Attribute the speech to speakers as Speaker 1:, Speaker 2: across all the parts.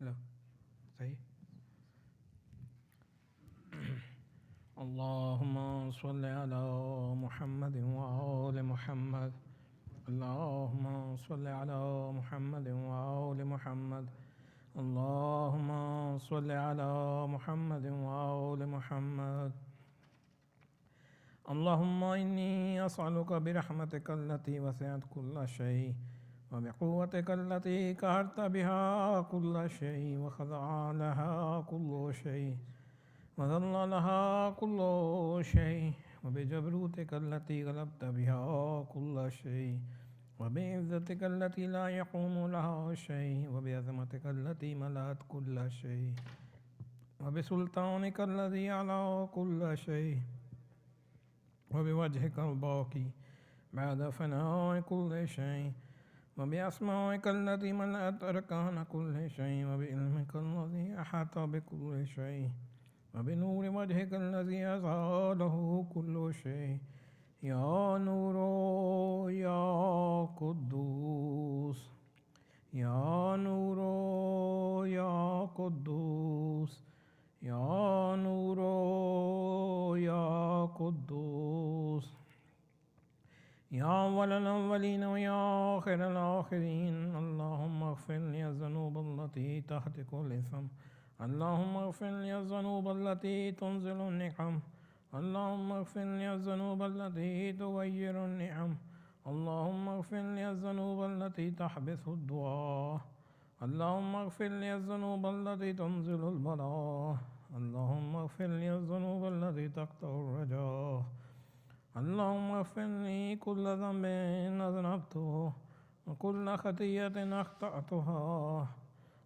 Speaker 1: لا صحيح. اللهم صل على محمد وآل محمد. اللهم صل على محمد وآل محمد. اللهم صل على محمد وآل محمد. اللهم إني أسألك برحمتك التي وسعت كل شيء وبقوتك التي قهرت بها كل شيء وخضع لها كل شيء وذل لها كل شيء وبجبروتك التي غلبت بها كل شيء وبعزتك التي لا يقوم لها شيء وبعظمتك التي ملأت كل شيء وبسلطانك الذي على كل شيء وبوجهك الباقي بعد فناء كل شيء وبأسمائك التي ملأت أركان كل شيء وبعلمك الذي أحاط بكل شيء وبنور وجهك الذي أزاله كل شيء يا نور يا قدوس يا نور يا قدوس يا نور يا قدوس يا أول الأولين ويا آخر الآخرين. اللهم اغفر لي الذنوب التي تحت كل إثم. اللهم اغفر لي الذنوب التي تنزل النعم. اللهم اغفر لي الذنوب التي تغير النعم. اللهم اغفر لي الذنوب التي تحبس الدعاء. اللهم اغفر لي الذنوب التي تنزل البلاء. اللهم اغفر لي الذنوب التي تقطع الرجاء. اللهم اغفر لي كل ذنب أذنبته وكل خطيئة أخطأتها.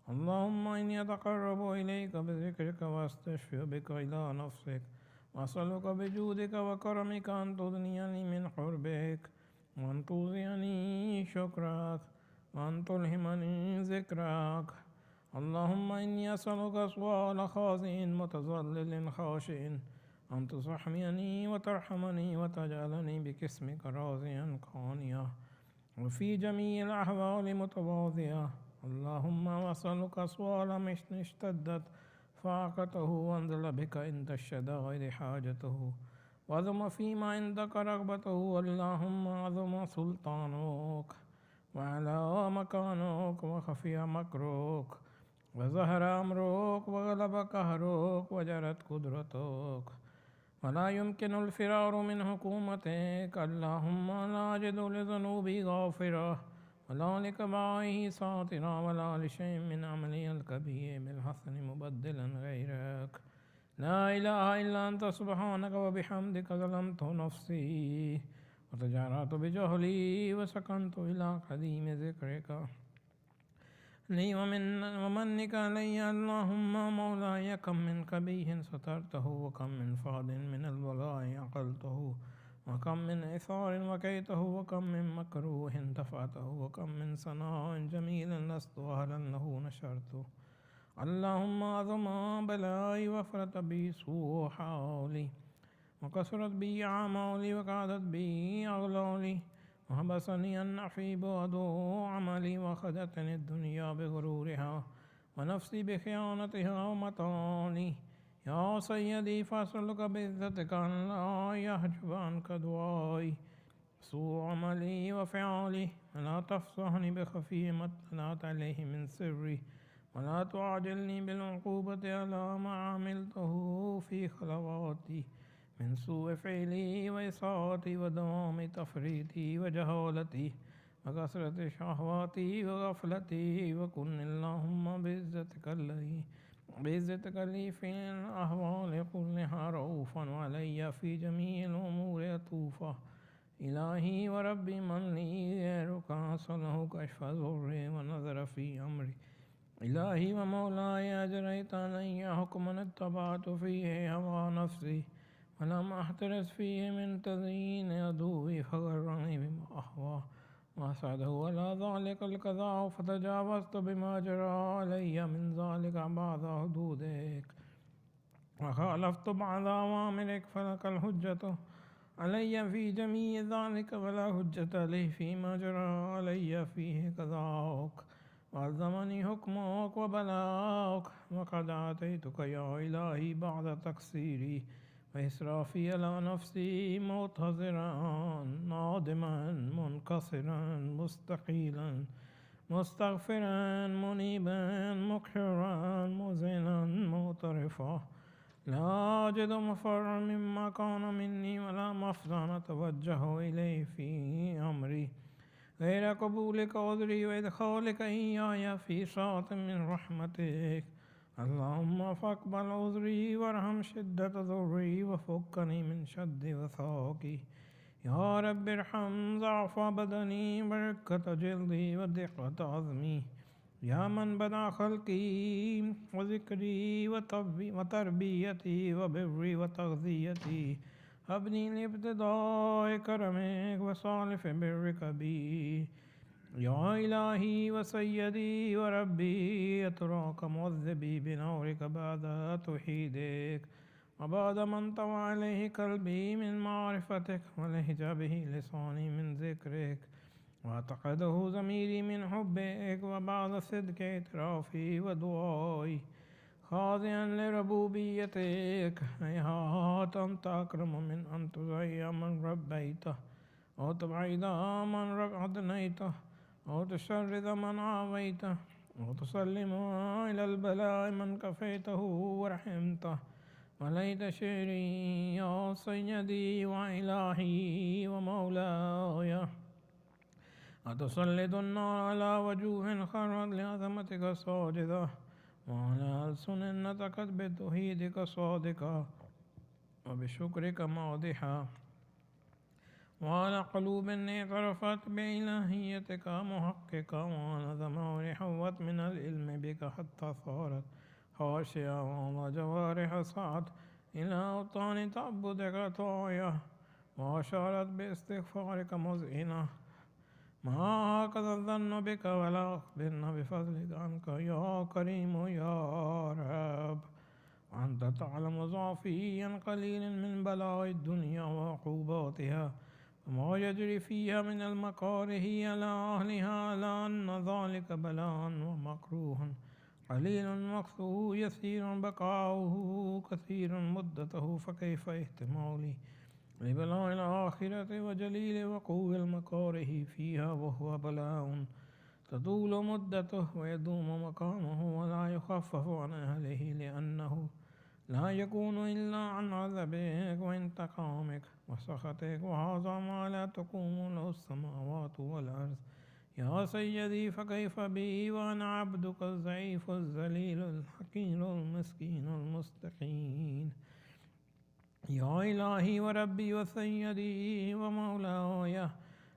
Speaker 1: اللهم إني أتقرب إليك بذكرك وأستشفع بك إلى نفسك وأسألك بجودك وكرمك أن تغنيني من قربك وأن توزعني شكرك وأن تلهمني ذكرك. اللهم إني أسألك سؤال خاضع متذلل خاشع أن تصحمني وترحمني وتجعلني باسمك راضيا قانيا وفي جميع الأحوال متواضعا. اللهم وأسألك سؤال مش اشتدت فاقته وانزل بك عند الشدائد حاجته وعظم فيما عندك رغبته. اللهم عظم سلطانك وعلى مكانك وخفي مكرك وظهر أمرك وغلب قهرك وجرت قدرتك ولا يمكن الفرار من حكومتك. اللهم لا أجد لذنوبي غافرة ولا لكبائه ساترا ولا لشيء من عملي الكبير بالحسن مبدلا غيرك. لا إله إلا أنت سبحانك وبحمدك ظلمت نفسي وتجارت بجهلي وسكنت إلى قديم ذكرك لي ومنك علي. اللهم مولاي كم من قبيح سترته وكم من فاد من البلاء عقلته وكم من إثار وكيته وكم من مكروه دفعته وكم من ثناء جميل لست أهلا له نشرته. اللهم عظم بلائي وفرت بي سوء حالي وكسرت بي أعمالي وقعدت بي أغلالي وحبسني النفي بعد عملي وخدتني الدنيا بغرورها ونفسي بخيانتها ومطالي. يا سيدي فأسألك بعزتك أن لا يحجب عنك دعائي سوء عملي وفعالي ولا تفصحني بخفي ما اطلعت عليه من سري ولا تعجلني بالعقوبة على ما عملته في خلواتي من سوء فعلي وإساءتي ودوام تفريطي وجهالتي وكثرة شهواتي وغفلتي. وكن اللهم بعزتك لي في الأحوال كلها رؤوفا وعلي في جميع الأمور عطوفا. إلهي وربي من لي غيرك صله كشف ضري ونظر في أمري. إلهي ومولاي أجريت علي حكما اتبعت فيه هوى نفسي ولم أحترس فيه من تزيين عدوي فغرني بما أهوى وأسعده ولا ذلك القضاء فتجاوزت بما جرى علي من ذلك بعد حدودك وخالفت بعض أوامرك فلك الحجة علي في جميع ذلك ولا حجة لي فيما جرى علي فيه قضاءك. وعظمني حكمك وبلاغك، وقد آتيتك يا إلهي بعد تقصيري وإسرافي على نفسي، معتذرا نادما منكسرا مستقيلا مستغفرا منيبا مقرا مذلا معترفا، لا أجد مفرا مما كان مني ولا مفزعا أتوجه إليه في أمري غير قبولك عذري وإدخالك إياي في ساعة من رحمتك. اللهم فاقبل عذري وارحم شدة ضري وفكني من شد وثاقي. يا رب ارحم ضعف بدني بركة جلدي ودقة عظمي. يا من بدا خلقي وذكري وتربيتي وبري وتغذيتي، أبني لابتداء كرمك وصالح برك بي. يا إلهي وسيدي وربي، أتراك معذبي بنورك بعد توحيدك، وبعد ما انطوى عليه قلبي من معرفتك ولهج به لساني من ذكرك واعتقده ضميري من حبك، وبعد صدق اعترافي ودعائي خاضعا لربوبيتك. هيهات أنت أكرم من أن تضيع من ربيته، أو تبعد من أدنيته، أو تشرد من عافيته، أو تسلم إلى البلاء من كفيته ورحمته. وليت شعري يا سيدي وإلهي ومولاي، أتسلط النار على وجوه خرت لعظمتك ساجدة، وعلى ألسن نطقت بتوحيدك صادقة وبشكرك ماضحة، وعلى قلوب اعترفت بإلهيتك محققة، وعلى ضمائر حوت من العلم بك حتى صارت خاشعة، وعلى جوارح سعت إلى أوطان تعبدك طاعية، وأشارت باستغفارك مذعنة. ما هكذا الظن بك ولا أخبرنا بفضلك عنك يا كريم يا رب. وأنت تعلم ضعفي عن قليل من بلاء الدنيا وعقوباتها، وما يجري فيها من المكاره على أهلها، على أن ذلك بلاء ومكروه قليل مقته يسير بقاؤه كثير مدته، فكيف احتمالي لبلاء الآخرة وجليل وقوع المكاره فيها، وهو بلاء تطول مدته ويدوم مقامه ولا يخفف عن أهله، لأنه لا يكون إلا عن عذابك وانتقامك وسخطك، وهذا ما لا تقوم له السماوات والأرض. يا سيدي فكيف بي وأنا عبدك الضعيف الذليل الحقير المسكين المستقيم. يا إلهي وربي وسيدي ومولاي،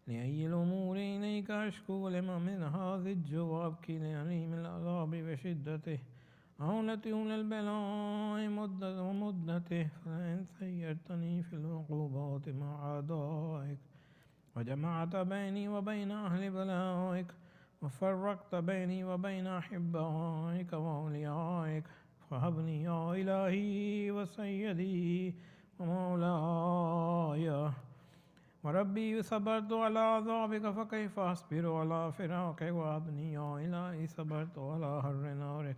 Speaker 1: لأي الأمور إليك أشكو، لما من هذا الجواب لأليم العذاب وشدته، أولة البلاء ومدته، فإن سيرتني في العقوبات مع أعدائك، وجمعت بيني وبين أهل بلائك، وفرقت بيني وبين أحبائك وأوليائك، فهبني يا إلهي وسيدي ومولاي وربي، صبرت على عذابك فكيف أصبر على فراقك، وأبني يا إلهي صبرت على حر نارك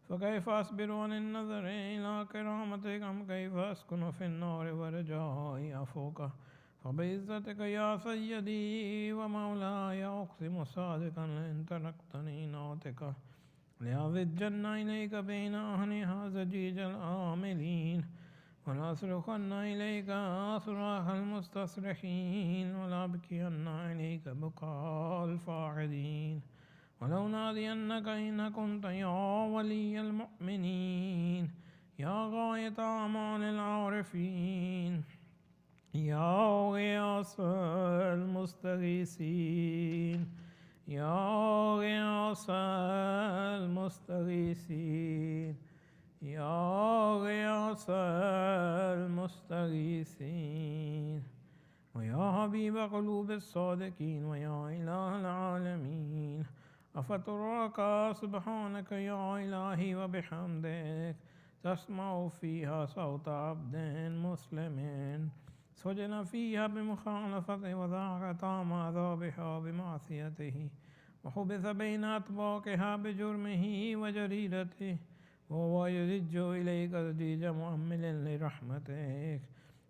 Speaker 1: فكيف أصبر عن النظر إلى كرامتك، أم كيف أسكن في النار ورجائي عفوك. فبعزتك يا سيدي ومولاي أقسم صادقا لئن تركتني نعتك لأضي الجنة إليك بين أهلها زجيج الآملين، ولأصرخن إليك صراخ المستصرخين، ولأبكين إليك بكاء الفاقدين، ولو نادينك إن كنت يا ولي المؤمنين، يا غاية أعمال العارفين، يا غياث المستغيثين، يا غياث المستغيثين، يا غياث المستغيثين، ويا حبيب قلوب الصادقين، ويا إله العالمين. أفتراك سبحانك يا إلهي وبحمدك تسمع فيها صوت عبد مسلم سجن فيها بمخالفة وذاق طعم عذابها بمعصيته، وحبس بين أطباقها بجرمه وجريرته وهو يزج إليك زجيج مؤمل لرحمتك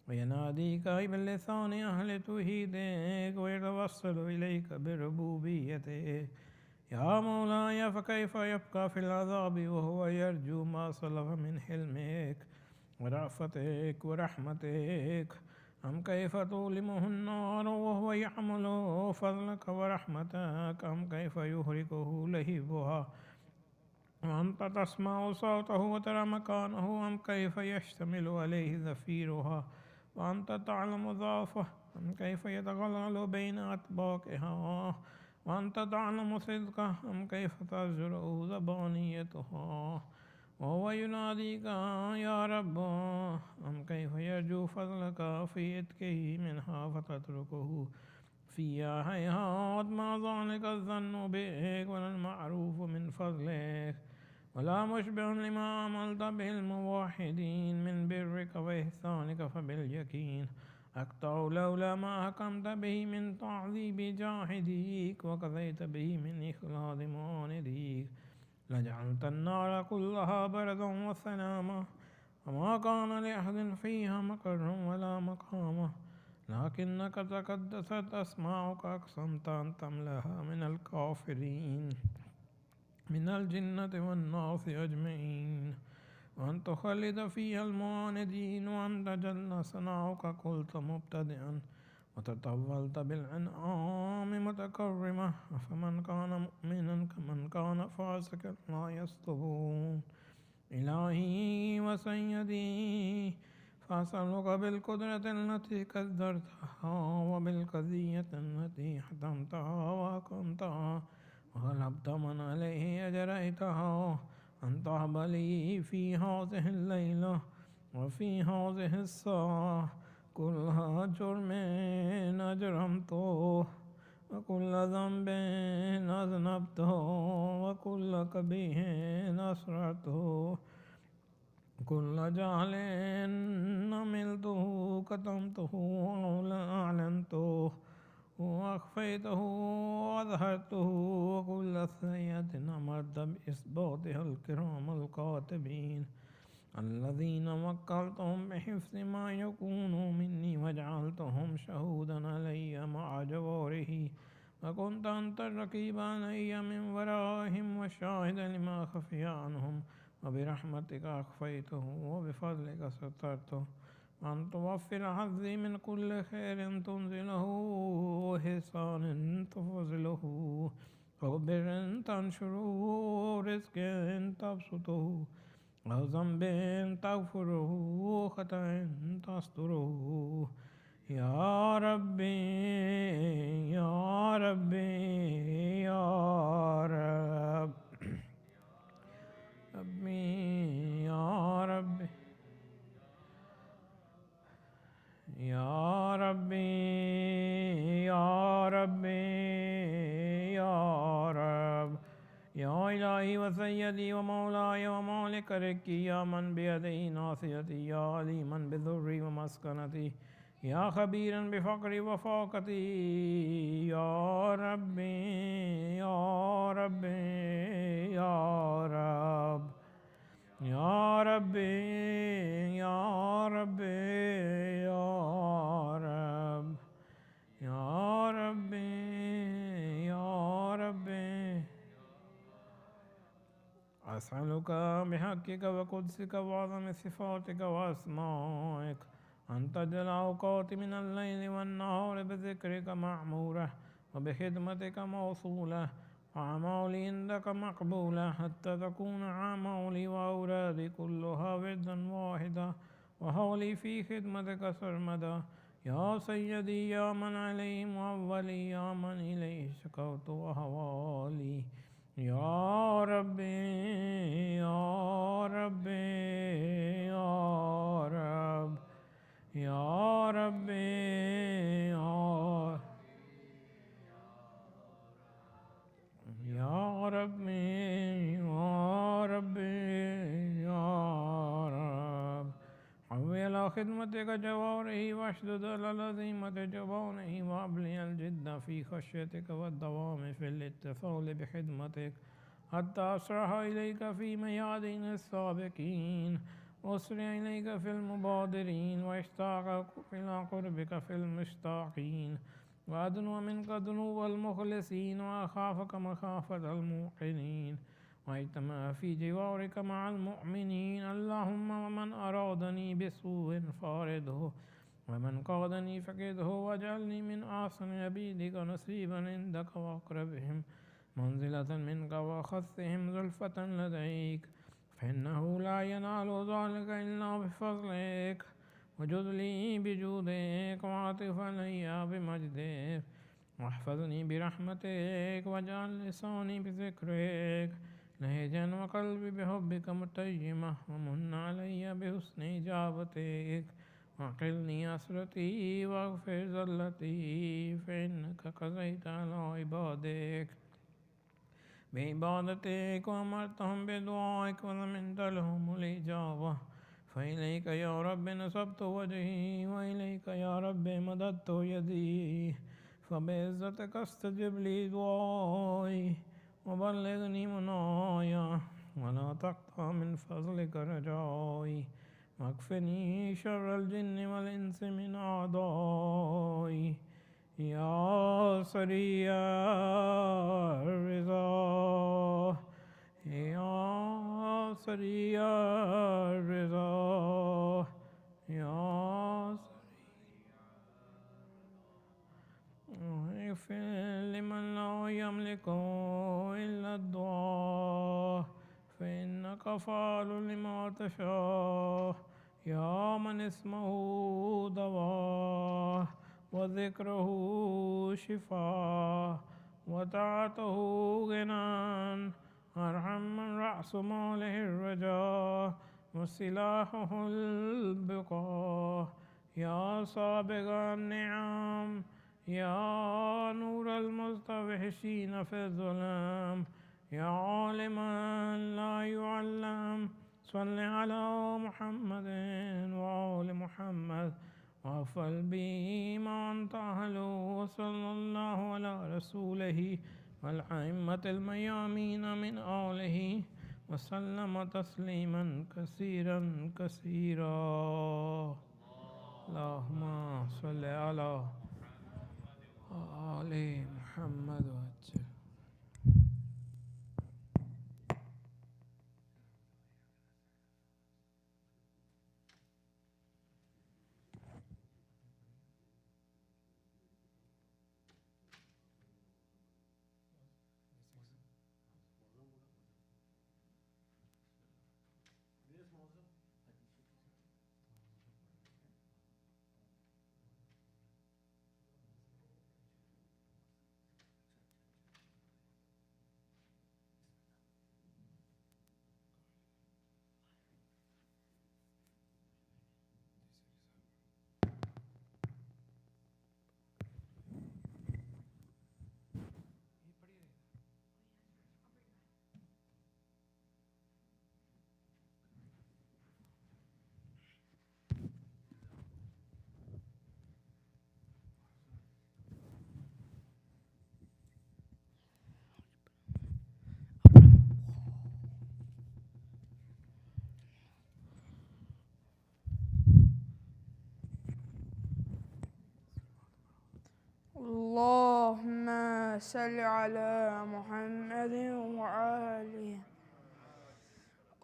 Speaker 1: ويناديك باللسان أهل توحيدك ويتوصل إليك بربوبيتك يا مولاي فكيف يبقى في العذاب وهو يرجو ما سلف من حلمك ورأفتك ورحمتك أم كيف تظلمه النار وهو يحمل فضلك ورحمتك أم كيف يهرقه لهيبها وأنت تسمع صوته وترى مكانه أم كيف يشتمل عليه زفيرها وأنت تعلم ضعفه أم كيف يتغلغل بين أطباقها وأنت تعلم صدقه أم كيف تزرع زبانيتها وهو يناديك يا رب أم كيف يرجو فضلك في إتكه منها فتتركه فيها هيهات ما ذلك الظن بك ولا المعروف من فضلك ولا مشبع لما عملت به الموحدين من برك وإحسانك فباليقين أقطع لولا ما حكمت به من تعذيب جاحديك وقضيت به من إخلاص معانديك لجعلت النار كلها بردا وسلاما وما كان لأحد فيها مقر ولا مقامة لكنك تقدست أسماعك أقسمت أن تملأها من الكافرين من الجنة والناس أجمعين وأن تخلد فيها المعاندين وأن تجل صنعك قلت مبتدئا وتطولت بالأنعام متكرمة فمن كان مؤمنا كمن كان فاسقا لا يستوون إلهي وسيدي فأسألك بالقدرة التي قدرتها وبالقضية التي حتمتها وأقمتها وغلبت من عليه أجريتها أن تهب لي في هذه الليلة وفي هذه الساعة كل جرم أجرمته وكل ذنب أذنبته وكل قبيح أسررته كل جهل عملته كتمته وأعلنته وأخفيته وأظهرته وكل سيئة أمرت بإثباتها الكرام الكاتبين الذين وكلتهم بحفظ ما يكون مني وجعلتهم شهودا علي مع جواره وكنت أنت الرقيب علي من ورائهم والشاهد لما خفي عنهم وبرحمتك أخفيته وبفضلك سترته أن توفر حظي من كل خير تنزله وإحسان تفضله وبر تنشره رزق تبسطه أو ذنب تغفره خطأ تستره يا ربي يا ربي يا رب ربي يا ربي يا ربي يا ربي يا رب يا إلهي وسيدي ومولاي ومالك ركي يا من بيده ناصيتي يا عليما بذري ومسكنتي يا خبيرا بفقري وفاقتي يا ربي يا ربي يا رب يا ربي يا ربي يا رب يا ربي يا ربي أسألك بحقك وقدسك وعظم صفاتك وأسمائك أن تجعل أوقاتي من الليل والنهار بذكرك معمورة وبخدمتك موصولة وأعمالي عندك مقبولة حتى تكون أعمالي وأورادي كلها وردا واحدا وحولي في خدمتك سرمدا يا سيدي يا من عليه مؤولي يا من إليه شكوت أهوالي يا ربي يا ربي يا رب يا ربي يا ربي يا ربي يا رب حول خدمتك جواره واشدد على لزيمة جبانه وهب لي الجد في خشيتك والدوام في الاتصال بخدمتك حتى أسرع إليك في ميادين السابقين أسرع إليك في المبادرين واشتاق إلى قربك في المشتاقين وأدنو منك دنو المخلصين وأخافك مخافة الموقنين واجتمع في جوارك مع المؤمنين اللهم ومن أرادني بسوء فارده ومن قادني فكده واجعلني من أحسن عبيدك نصيبا عندك وأقربهم منزلة منك وأخذهم زلفة لديك فإنه لا ينال ذلك إلا بفضلك وجد لي بجودك وعطف علي بمجدك واحفظني برحمتك واجعل لساني بذكرك لهجا وقلبي بحبك متيمة ومن علي بحسن إجابتك وقلني أسرتي واغفر زلتي فإنك قضيت على عبادك بعبادتك وأمرتهم بدعائك وضمنت لهم الإجابة فإليك يا رب نصبت وجهي وإليك يا رب مددت يدي فبعزتك استجب لي دعائي وبلغني منايا ولا تقطع من فضلك رجائي واكفني شر الجن والإنس من أعدائي يا سريع الرضا يا سريع الرضا يا اغفر لمن لا يملك إلا الدعاء فإنك فعال لما تشاء يا من اسمه دواء وذكره شفاء وطاعته غنى أرحم من رأس ماله الرجاء وسلاحه البقاء يا سابق النعم يا نور المستوحشين في الظلام يا عالما لا يعلم صل على محمد وآل محمد وافل به ما أنت أهله وصلى الله على رسوله والأئمة الميامين من آله وسلم تسليما كثيرا كثيرا اللهم صل على آل محمد وجل
Speaker 2: اللهم صل على محمد وآله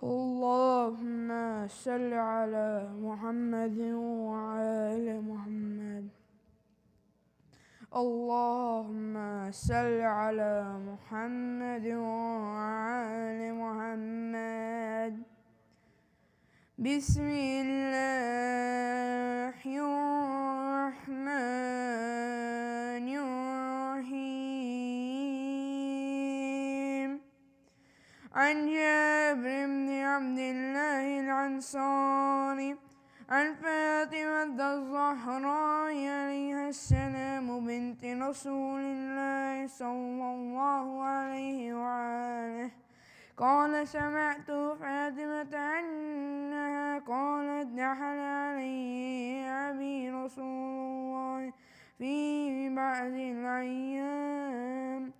Speaker 2: اللهم صل على محمد وآل محمد اللهم صل على محمد وآل محمد بسم الله الرحمن الرحيم عن جابر بن عبد الله الأنصاري عن فاطمة الزهراء عليها السلام بنت رسول الله صلى الله عليه وآله قال سمعت فاطمة أن كأنها قالت دخل علي أبي رسول الله في بعض الأيام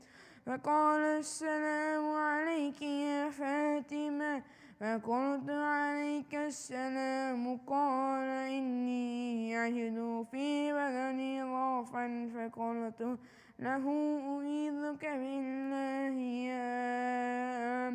Speaker 2: فقال السلام عليك يا فاطمة فقلت عليك السلام قال إني أجد في بدني ضعفا فقلت له أعيذك بالله يا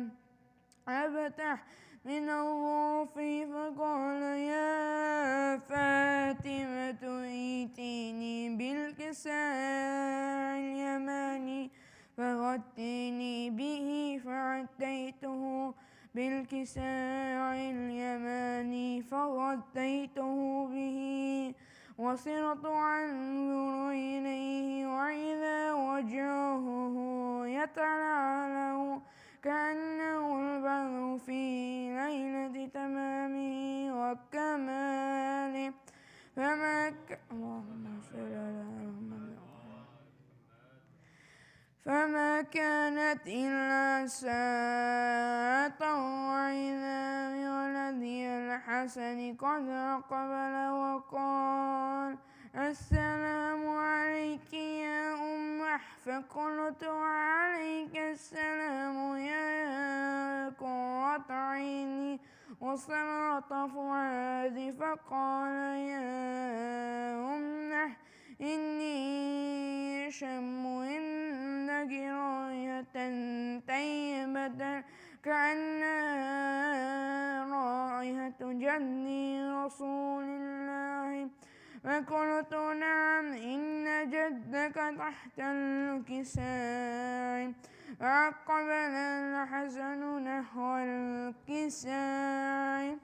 Speaker 2: أبتح من الضعف فقال يا فاطمة ائتيني بالكساء اليماني فغطيني به فأتيته بالكساء اليماني فغطيته به وصرت أنظر إليه وإذا وجهه يتلألأ كأنه البدر في ليلة تمامه وكماله فما كانت إلا ساعة وإذا بولدي الحسن قد أقبل وقال السلام عليك يا أمه فقلت عليك السلام يا قرة عيني وثمرة فؤادي فقال يا أمه إني أشم عندك راية طيبة كأنها رائحة جدي رسول الله فقلت نعم إن جدك تحت الكساء فأقبل الحسن نحو الكساء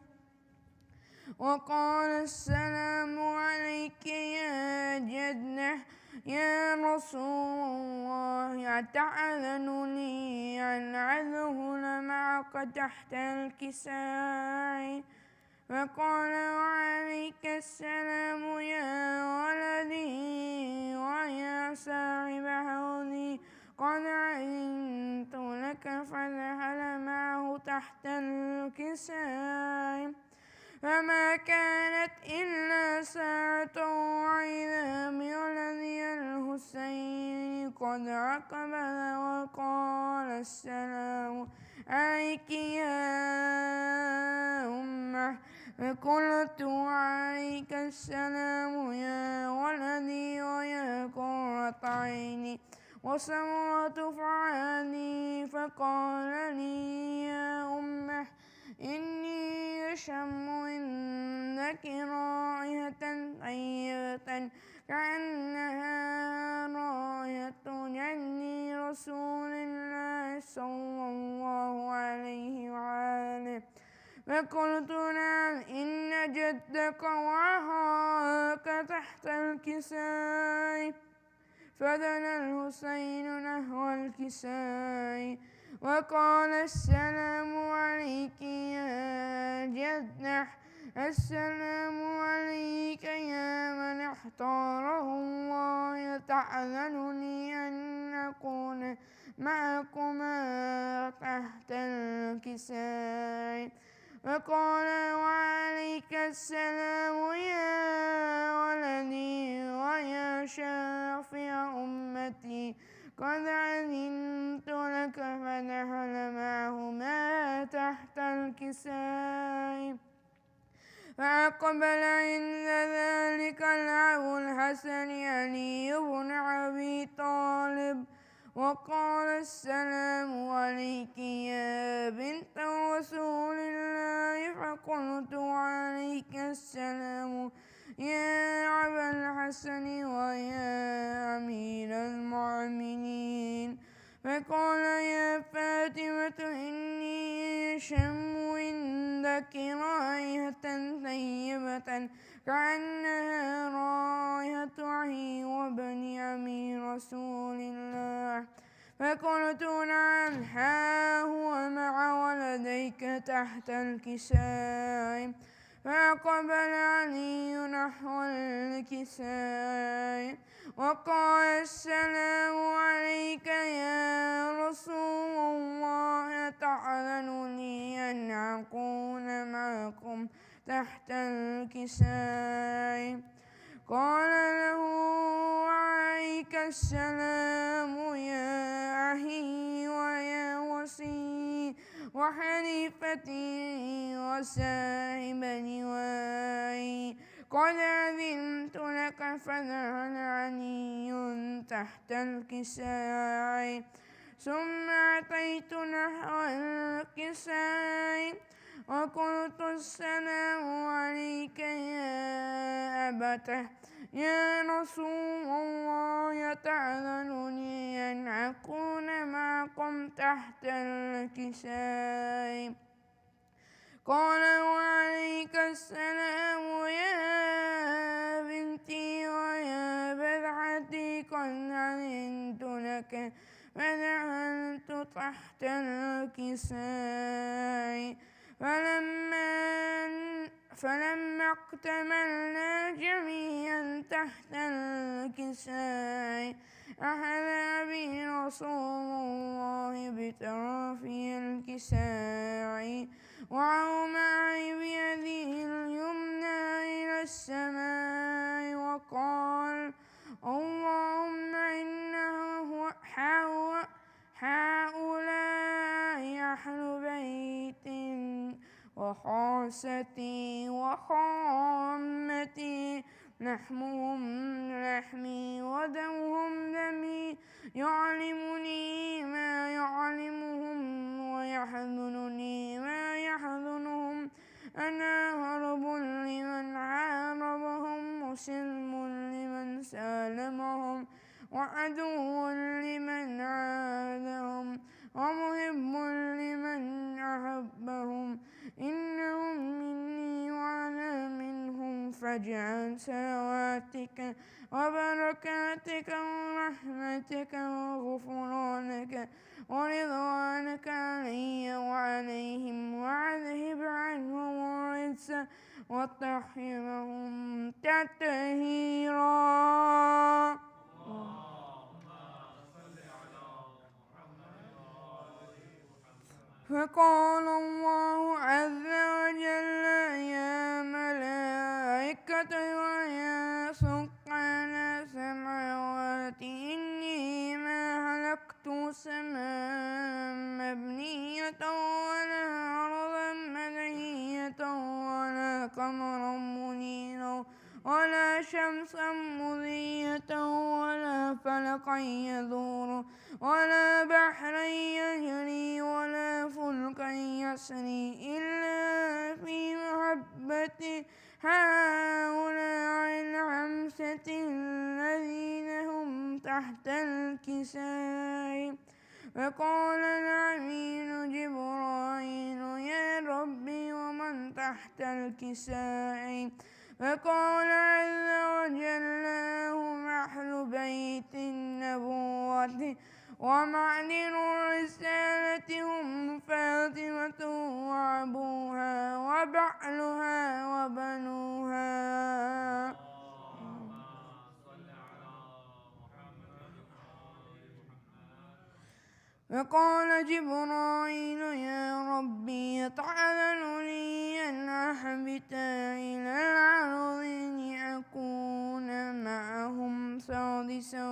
Speaker 2: وقال السلام عليك يا جدة يا رسول الله أتأذن لي أن أدخل معك تحت الكساء فقال وعليك السلام يا ولدي ويا صاحب حوضي قد علمت لك فدخل معه تحت الكساء فما كانت إلا ساعة وإذا بولدي الحسين قد أقبل وقال السلام عليك يا أمه فقلت عليك السلام يا ولدي ويا قرة عيني وثمرة فؤادي فقال لي يا أمه إني أشم عندك رائحة طيبة كأنها رائحة جدي رسول الله صلى الله عليه وآله فقلت نعم إن جدك وأخاك تحت الكساء فدنا الحسين نحو الكساء وقال السلام عليك يا جدة السلام عليك يا من اختاره الله تأذنني أن أكون معكما تحت الكساء فقال وعليك السلام يا ولدي ويا شافع أمتي قد أذنت لك فدخل معهما تحت الكساء فأقبل عند ذلك الأب الحسن علي بن أبي طالب وقال السلام عليك يا بنت رسول الله فقلت عليك السلام يا أبا الحسن ويا أمير المؤمنين فقال يا فاطمة إني أشم عندك رائحة طيبة كأنها رائحة أخي وبني أمير رسول الله فقلت نعم ها هو مع ولديك تحت الكساء فأقبل علي نحو الكساء وقال السلام عليك يا رسول الله تأذن لي أن أكون معك تحت الكساء. قال له وعليك السلام يا أخي ويا وصي وحليفتي وساحب لوائي، قد أذنت لك فذهل علي تحت الكساء. ثم أتيت نحو الكساء وقلت السلام عليك يا أبته يا رسول الله، تأذنني أن أكون معكم تحت الكساء؟ قال وعليك السلام يا بنتي ويا بضعتي، قد أذنت لك فدخلت تحت الكساء. فلما اكتملنا جميعا تحت الكساء أخذ بي رسول الله بطرفي الكساء وأومأ بيده اليمنى إلى السماء وقال اللهم إنه هؤلاء أهل بيت وخاصتي وخامتي، لحمهم لحمي ودمهم دمي، يعلمني ما يعلمهم ويحزنني ما يحزنهم. أنا هرب لمن عارضهم، مسلم لمن سالمهم، وعدو لمن عادهم، ومحب لمن أحبهم. إنهم مني وأنا منهم، فاجعل صلواتك وبركاتك ورحمتك وغفرانك ورضوانك علي وعليهم، وأذهب عنهم الرجس وطهرهم تطهيرا. فقال الله عز وجل يا ملائكة ويا سكان السماوات، إني ما خلقت سماء مبنية ولا أرضا مدنية ولا قمرا منيرا ولا شمسا مضية ولا فلقا يدور ولا بحرا يجري ولا فلكا يسري إلا في محبة هؤلاء الخمسة الذين هم تحت الكساء. فقال الأمين جبرائيل يا ربي ومن تحت الكساء؟ فقال عز وجل هم أهل بيت النبوة ومعدن الرسالة، هم فاطمة وأبوها وبعلها وبنوها. فقال جبرائيل يا ربي تأذنني أن أهبط إلى الأرض لأكون معهم سادسا؟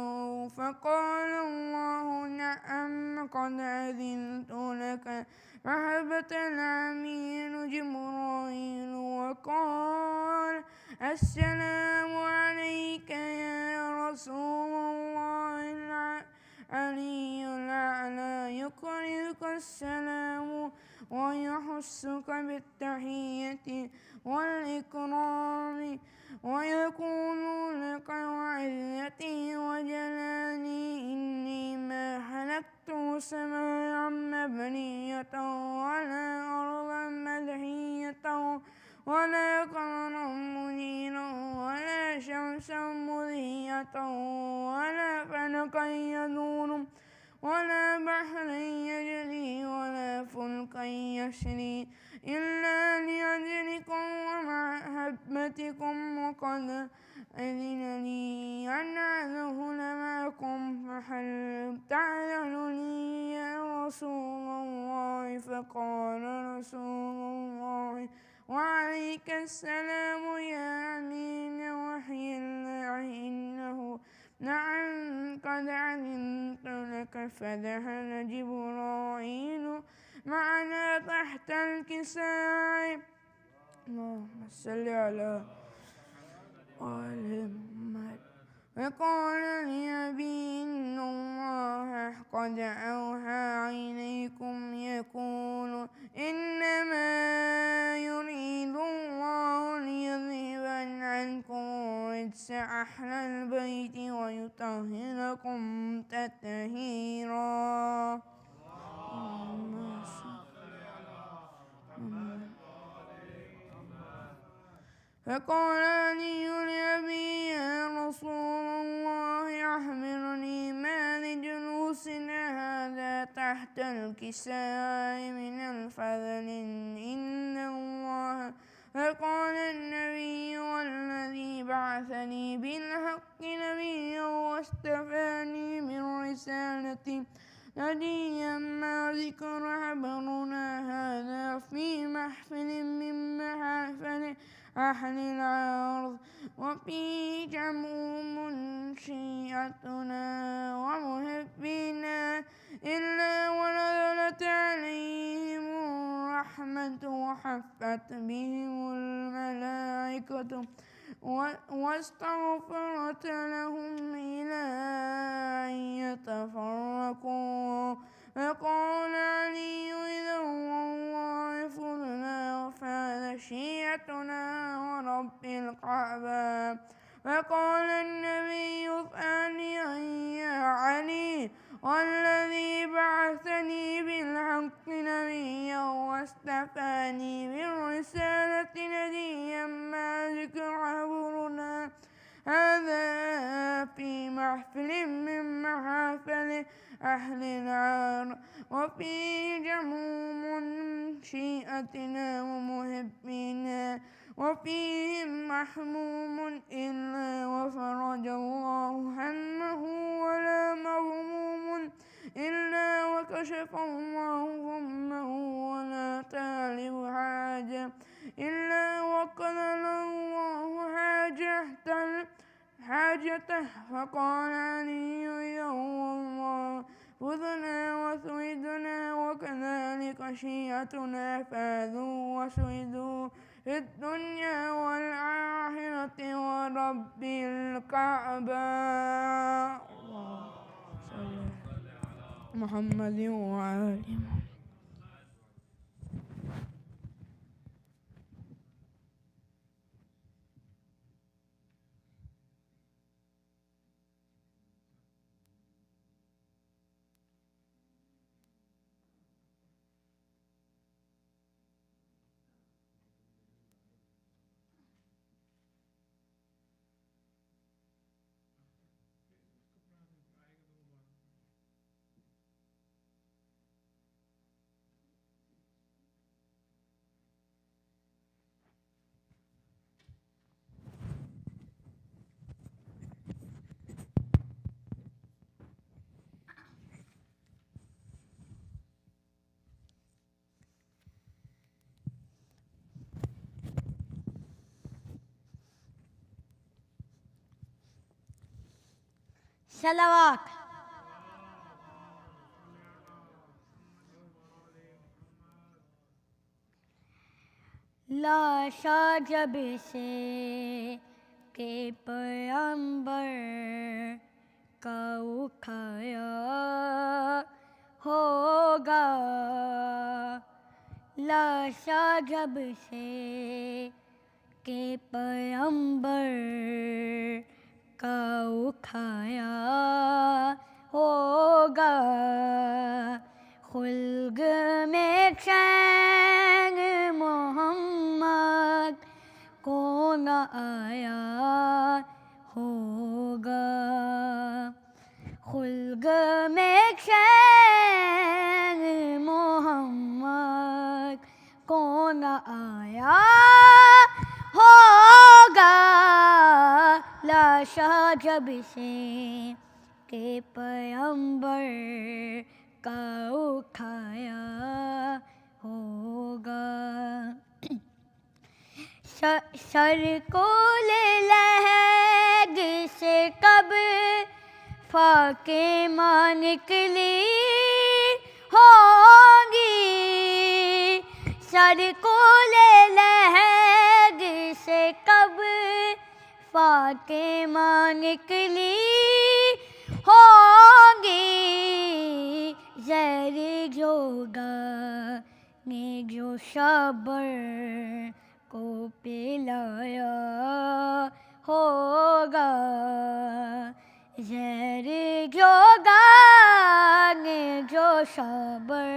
Speaker 2: فقال الله نعم قد أذنت لك. فهبط الأمين جبرائيل وقال السلام عليك يا رسول الله، علي الأعلى يقرئك السلام ويحثك بالتحية والإكرام ويقول لك وعزتي وجلالي إني ما خلقت سماء مبنية ولا أرضا مدحية ولا قمرا منيرا ولا شمسا مضيئة ولا فلكا يدور ولا بحرا يجري ولا فلكا يسري إلا لأجلكم ومحبتكم، وقد أذن لي أن أدخل معكم فهل تأذنني يا رسول الله؟ فقال رسول الله وعليك السلام يا أمين وحي الله إنه نعم قد علمت لك فدخل جبرائيل معنا تحت الكساء اللهم صل على آل محمد وقال لأبي إن الله قد أوحى إليكم يقول إنما يريد الله ليذهب عنكم الرجس أهل البيت ويطهركم تطهيرا. فقال علي لأبي يا رسول الله أخبرني ما لجلوسنا هذا تحت الكساء من الفضل إن الله. فقال النبي والذي بعثني بالحق نبيا واصطفاني من رسالتي نبيا ما ذكر خبرنا هذا في محفل من محافل أهل الأرض وفيه جمع منشئتنا ومحبينا إلا ونزلت عليهم الرحمة وحفت بهم الملائكة واستغفرت لهم إلى أن يتفرقوا. فقال علي إذا والله فضنا وفعل شيعتنا ورب الكعبة. فقال النبي ثانيا يا علي والذي بعثني بالحق نبيا واصطفاني بالرسالة نبيا ما ذكر عبرنا هذا في محفل من محافل أهل النار وفي جمع منشئتنا ومحبينا وفيهم محموم إلا وفرج الله همه ولا مغموم إلا وكشف الله غمه ولا طالب حاجة إلا وقضى الله حاجته. فقال علي يا الله خذنا وسويدنا وكذلك شيعتنا فاذوا وسويدوا في الدنيا والآخرة ورب الكعبة. محمد وعلى
Speaker 3: सलावत। लाशा जब से के पैगंबर का उठाया होगा, लाशा जब से के पैगंबर का उठाया होगा, खुल्ग में चैन मोहम्मद को न आया होगा, खुल्ग में चैन मोहम्मद को न आया होगा, लाशा जब से के पैगंबर का उठाया होगा। سر کو لہگ سے کب فاقے ماں نکلی ہوں گی، سر کو لہگ سے کب فاقے ماں نکلی ہوں گی، زہر جوگا نے جو صبر کو پلایا ہوگا، زہر جوگا نے جو صبر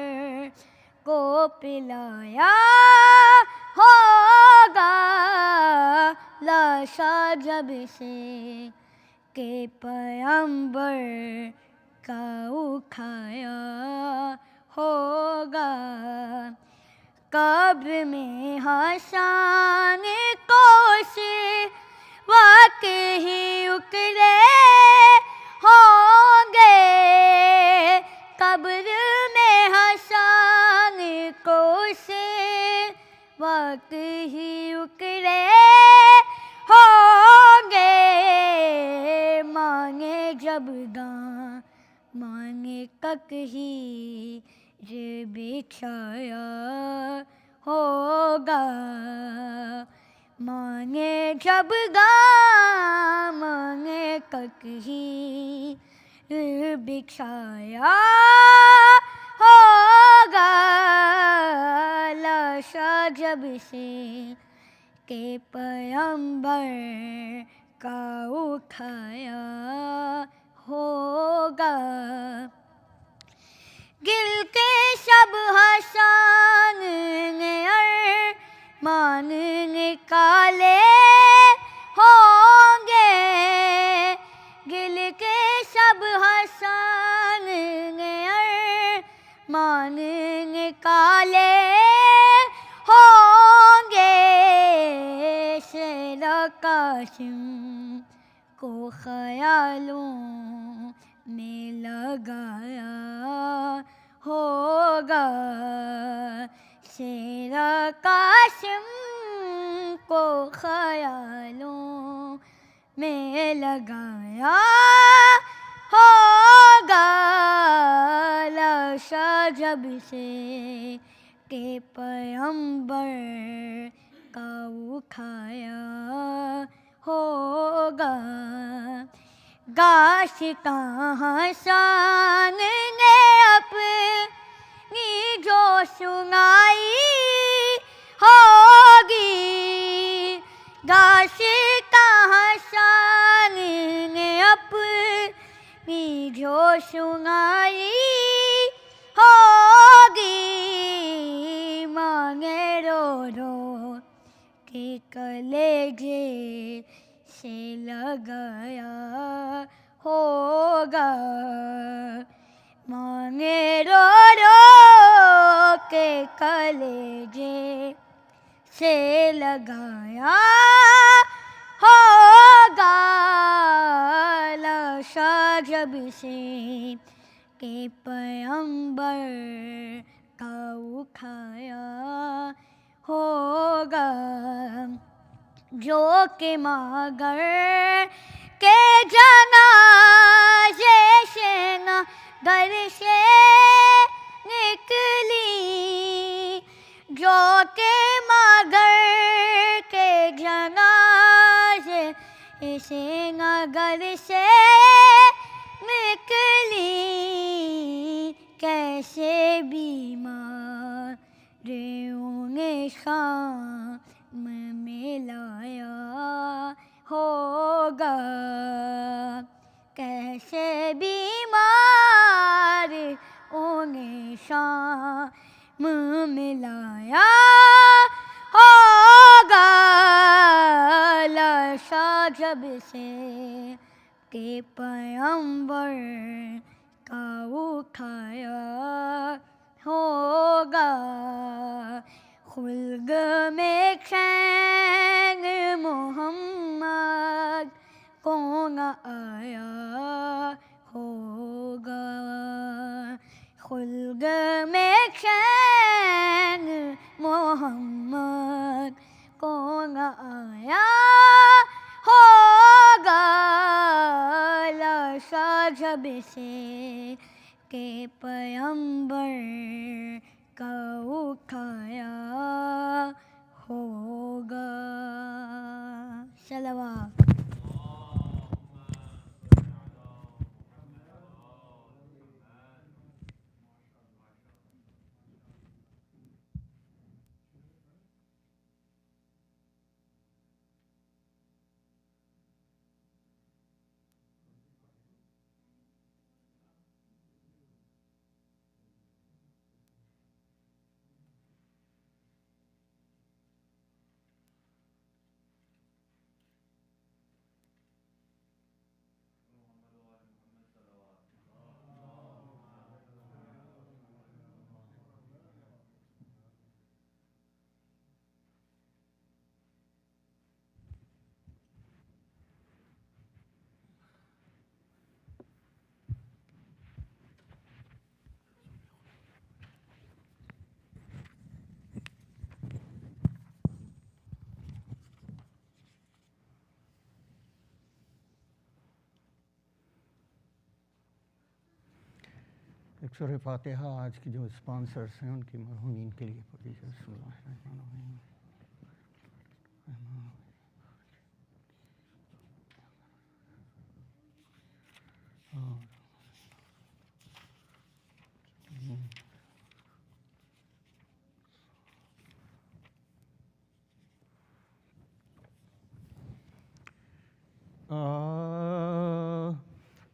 Speaker 3: کو پلایا ہوگا، لاشا جب سے کہ پیغمبر کا اٹھایا ہوگا، قبر میں حسان کو سے وقت ہی اکڑے ہوں گے، قبر میں حسان کو سے وقت ہی اکڑے ہوں گے، مانگے جب داں مانگے تک ہی بچھایا ہوگا، مانگے جب گا مانگے تک ہی بچھایا ہوگا، لاشا جب سے کہ پیغمبر کا اٹھایا ہوگا، گل کے شب حسان نے ارمان نکالے ہوں گے، گل کے شب حسان نے ارمان نکالے ہوں گے، شیرا قاسم کو خیالوں میں لگایا ہوگا، شیرا قاسم کو خیالوں میں لگایا ہوگا، لاشا جب سے کہ پیغمبر کا اٹھایا ہوگا، داستاں حسان نے اپنی جو سنائی ہوگی، داستاں حسان نے اپنی جو سنائی ہوگی، مانگے رو رو کے کلیجے سے لگایا ہوگا، مانگے رو رو کے کلیجے سے لگایا ہوگا، لاشا جب سے کہ پیغمبر کا اٹھایا ہوگا، جو کہ مگر کے جنازے سے نہ گھر سے نکلی، جو کہ مگر کے جنازے سے نہ گھر سے نکلی، کیسے بیمار نے شام میں لایا ہوگا، کیسے بیمار انہیں شام میں لایا ہوگا، لاشا جب سے کہ پیغمبر کا اٹھایا ہوگا، خلد میں چین محمد کون آیا ہوگا، خلد میں چین محمد کون जब से के पैगंबर का उठाया होगा। सलावत।
Speaker 4: ایک سورہ فاتحہ آج کی جو اسپانسرس ہیں ان کی مرحومین کے لیے پڑھ دیجیے. بسم اللہ الرحمن الرحیم.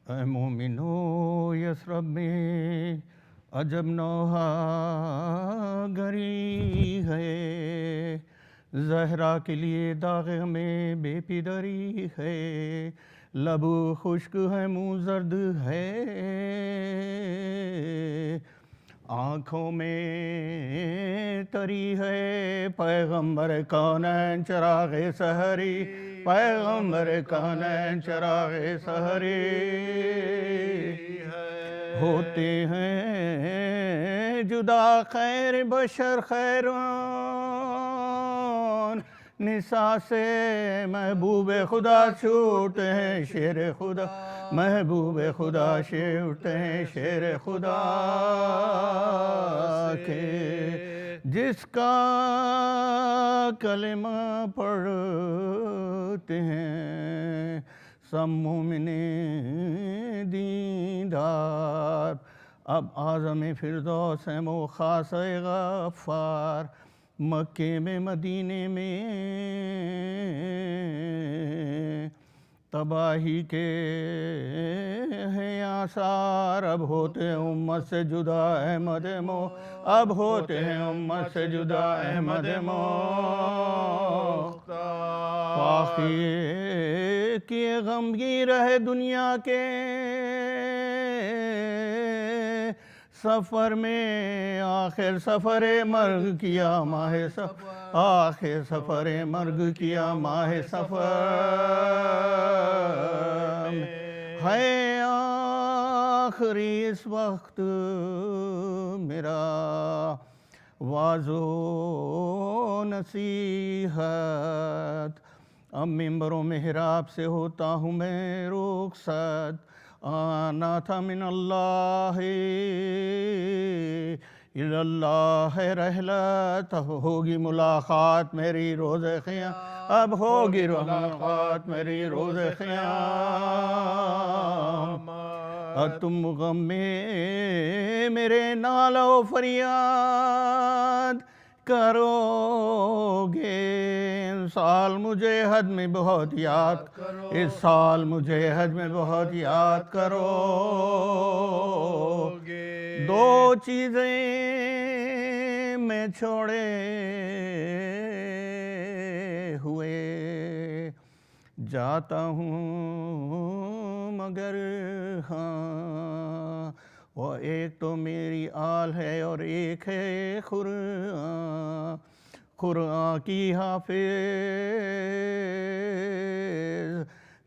Speaker 4: اے مومنو یسرب میں عجب نوحہ گری ہے، زہرا کے لیے داغ میں بے پدری ہے، لب خشک ہے منہ زرد ہے، آنکھوں میں تری ہے، پیغمبر کونین چراغ سحری، پیغمبر کونین چراغ سحری ہوتے ہیں جدا خیر بشر خیرون، نساء سے محبوب خدا چھوٹتے ہیں شیر خدا، محبوب خدا چھوٹتے ہیں شیر خدا کے، جس کا کلمہ پڑھتے ہیں سب مومن دیندار. اب اعظم فردوس ہے وہ خاص غفار، مکے میں مدینے میں تباہی کے ہیں آثار، اب ہوتے ہیں امت سے جدا احمد مو، اب ہوتے ہیں امت سے جدا احمد مختار. فاقی کیے غمگیر رہے دنیا کے سفر میں، آخر سفر مرگ کیا ماہ سفر، آخر سفر مرگ کیا ماہ سفر ہے آخری اس وقت میرا واعظ و نصیحت. اب ممبر و محراب سے ہوتا ہوں میں رخصت، آنا تھا من اللہ اللہ رحلت، ہوگی ملاقات میری روز قیام، اب ہوگی ملاقات میری روز قیام. تم غم میں میرے نالہ و فریاد کرو گے، اس سال مجھے حج میں بہت یاد، اس سال مجھے حج میں بہت یاد کرو گے. دو چیزیں میں چھوڑے ہوئے جاتا ہوں مگر ہاں، وہ ایک تو میری آل ہے اور ایک ہے قرآن، قرآن کی حافظ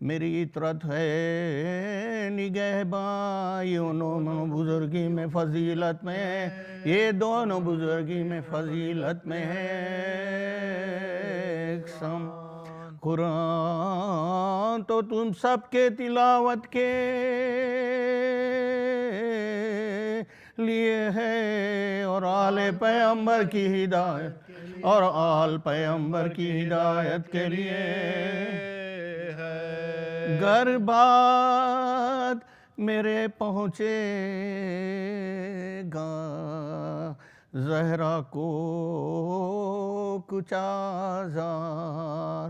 Speaker 4: میری عطرت ہے نگہباں. یہ دونوں بزرگی میں فضیلت میں ہے، یہ دونوں بزرگی میں فضیلت میں ہے. قرآن تو تم سب کے تلاوت کے لیے ہے اور آل پیغمبر کی ہدایت اور آل پیغمبر کی ہدایت کے لیے ہے. گر بات میرے پہنچے گا زہرا کو کچھ آزار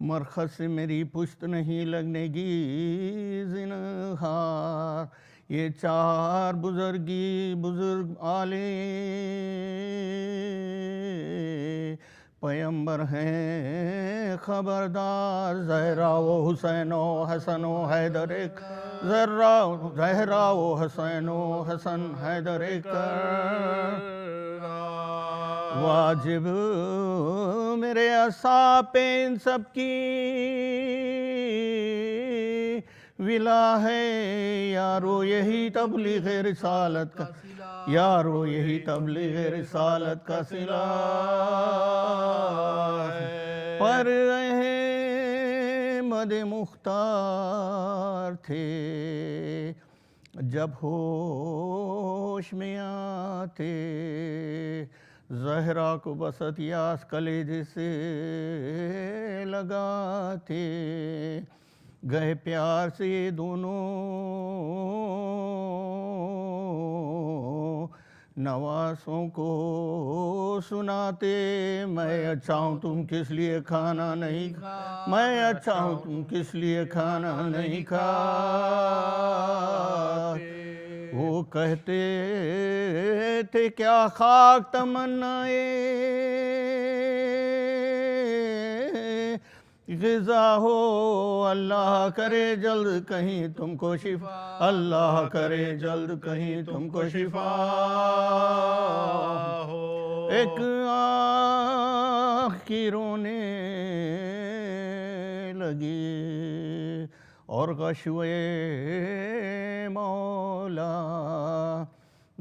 Speaker 4: مرخص سے میری پشت نہیں لگنے گی زنہار. یہ چار بزرگ آلے پیغمبر ہیں خبردار. زہرا و حسین و حسن و حیدر زہرا و حسین و حسن حیدر واجب میرے اصحاب پہ ان سب کی ولا ہے. یارو یہی تبلیغ رسالت کا یارو یہی تبلیغ رسالت کا صلہ ہے. پر احمد مختار تھے جب ہوش میں آتے زہرا کو بس اتیاس کلیجے سے لگاتے. گئے پیار سے یہ دونوں نواسوں کو سناتے. میں اچھا ہوں تم کس لیے کھانا نہیں میں اچھا ہوں تم کس لیے کھانا نہیں کھاتے. وہ کہتے تھے کیا خاک تمنائے غذا ہو اللہ کرے جلد کہیں تم کو شفا اللہ کرے جلد کہیں تم کو شفا ہو. ایک آنکھ کی رونے لگی اور غشوے مولا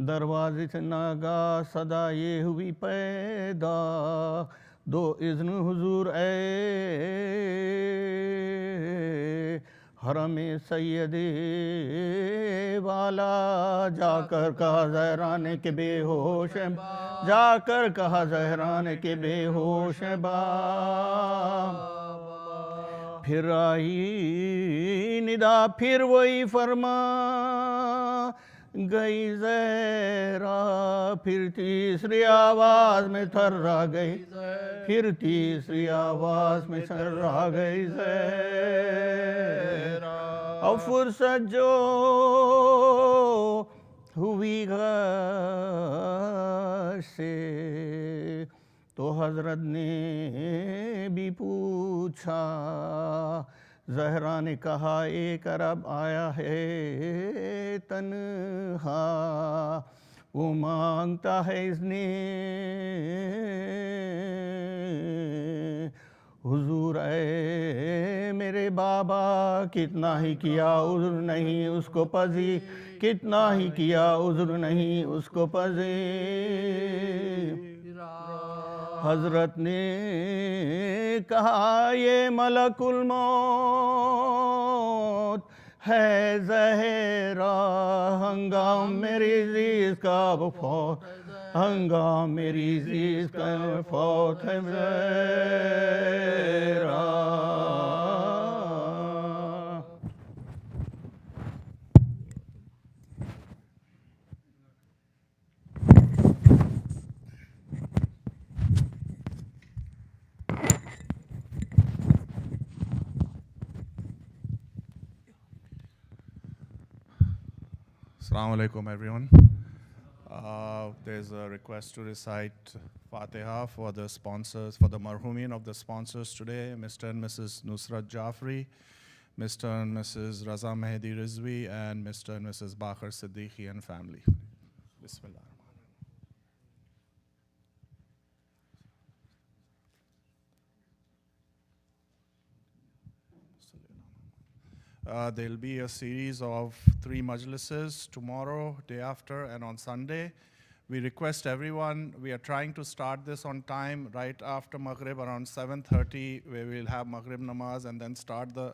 Speaker 4: دروازے سے ناگاہ صدا یہ ہوئی پیدا. دو اذن حضور اے حرم سید والا. جا کر کہا زہرانے کے بے ہوش جا کر کہا زہرانے کے بے ہوش با. پھر آئی ندا پھر وہی فرما گئی زہرا. پھر تیسری آواز میں تھرا گئی پھر تیسری آواز میں تھرا گئی زہرا. اور فرصت جو ہوئی گھر سے تو حضرت نے بھی پوچھا. زہرا نے کہا ایک عرب آیا ہے تنہا وہ مانگتا ہے اس نے حضور اے میرے بابا. کتنا ہی کیا عذر نہیں اس کو پذیر کتنا ہی کیا عذر نہیں اس کو پذیر. حضرت نے کہا یہ ملک الموت ہے زہرا ہنگام میری عزیز کا وہ فوت ہنگام میری عزیز کا فوت ہے Zahra.
Speaker 5: Assalamu alaikum everyone. There's a request to recite Fatiha for the sponsors, for the marhumin of the sponsors today, Mr. and Mrs. Nusrat Jafri, Mr. and Mrs. Raza Mehdi Rizvi, and Mr. and Mrs. Bakhar Siddiqui and family. Bismillah. There'll be a series of 3 majlises tomorrow, day after, and on Sunday. We request everyone, we are trying to start this on time, right after Maghrib, around 7:30, where we'll have Maghrib namaz and then start the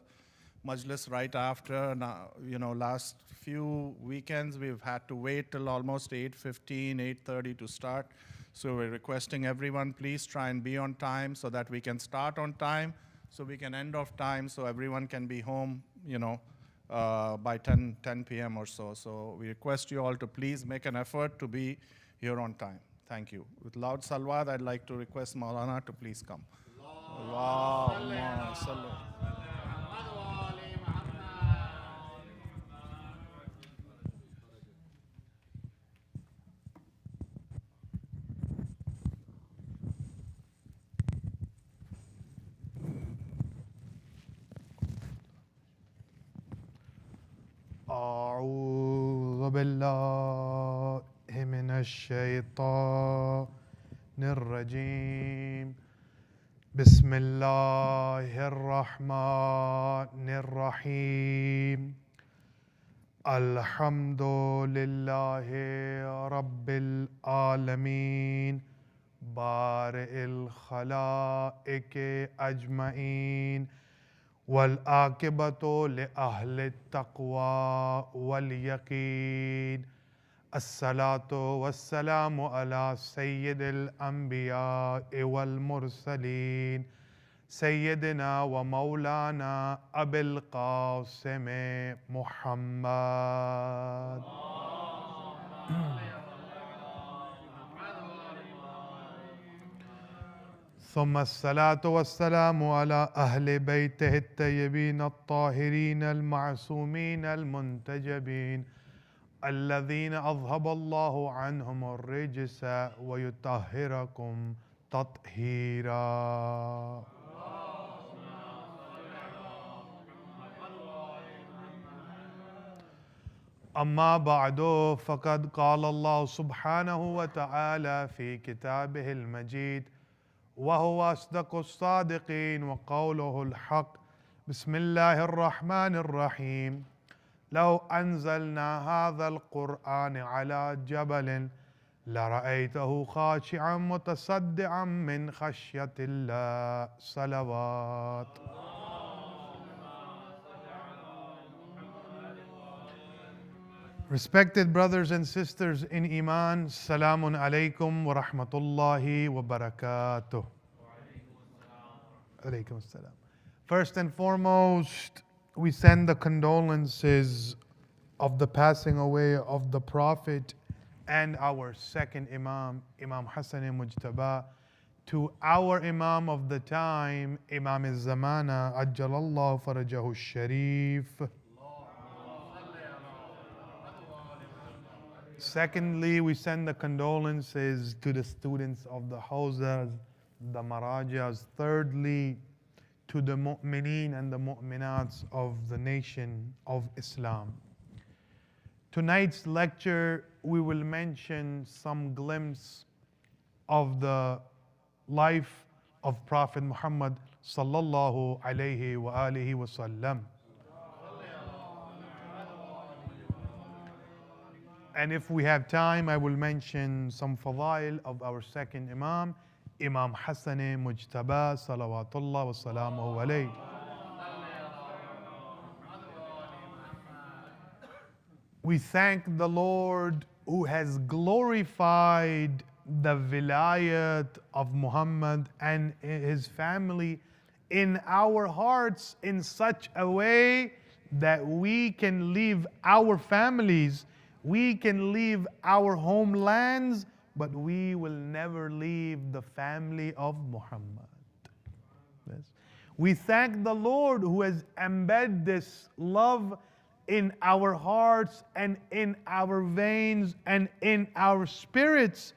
Speaker 5: Majlis right after. Now, last few weekends, we've had to wait till almost 8:15, 8:30 to start. So we're requesting everyone, please try and be on time so that we can start on time, so we can end off time, so everyone can be home, by 10 p.m. or so. So we request you all to please make an effort to be here on time. Thank you. With loud salawat, I'd like to request Maulana to please come. Allahumma salli.
Speaker 6: أعوذ بالله من الشيطان الرجيم بسم الله الرحمن الرحيم الحمد لله رب العالمين بارئ الخلائق أجمعين والعاقبة لأهل التقوى واليقين الصلاة والسلام على سيد الأنبياء والمرسلين سيدنا ومولانا أبي القاسم محمد ثم الصلاة والسلام على أهل بيته الطيبين الطاهرين المعصومين المنتجبين الذين أذهب الله عنهم الرجس ويطهركم تطهيرا. أما بعد فقد قال الله سبحانه وتعالى في كتابه المجيد وهو أصدق الصادقين وقوله الحق بسم الله الرحمن الرحيم لو أنزلنا هذا القرآن على جبل لرأيته خاشعا متصدعا من خشية الله صلوات. Respected brothers and sisters in Iman, Salamun alaykum wa rahmatullahi wa barakatuh. Alaykum assalam. First and foremost, we send the condolences of the passing away of the Prophet and our second Imam, Imam Hassan Mujtaba, to our Imam of the time, Imam al-Zamana, Ajjalallahu Farajahu Sharif. Secondly, we send the condolences to the students of the Hawzas, the Marajas. Thirdly, to the mu'mineen and the mu'minats of the nation of Islam. Tonight's lecture, we will mention some glimpse of the life of Prophet Muhammad sallallahu alayhi wa alihi wa sallam. And if we have time, I will mention some fadail of our second Imam, Imam Hassan Mujtaba, salawatullah wa salamuhu alayhi. We thank the Lord who has glorified the vilayat of Muhammad and his family in our hearts in such a way that we can leave our families, we can leave our homelands, but we will never leave the family of Muhammad. Yes. We thank the Lord who has embedded this love in our hearts and in our veins and in our spirits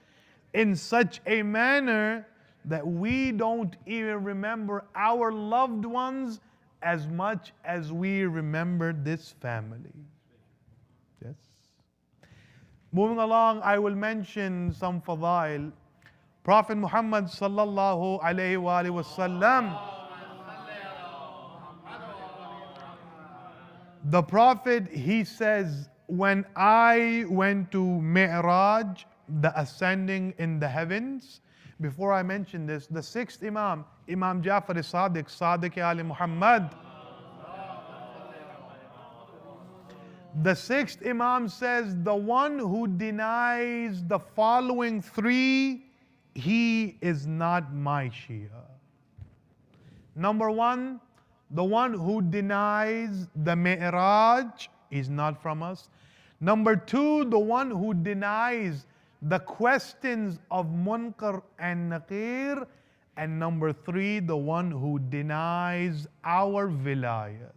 Speaker 6: in such a manner that we don't even remember our loved ones as much as we remember this family. Yes. Moving along, I will mention some fadail. Prophet Muhammad sallallahu alayhi wa sallam, the Prophet, he says, when I went to Mi'raj, the ascending in the heavens. Before I mention this, the sixth Imam, Imam Jafar Sadiq, Sadiq Ali Muhammad. The sixth Imam says, the one who denies the following three, he is not my Shia. Number one, the one who denies the Mi'raj is not from us. Number two, the one who denies the questions of Munkar and Nakir. And number three, the one who denies our vilayat.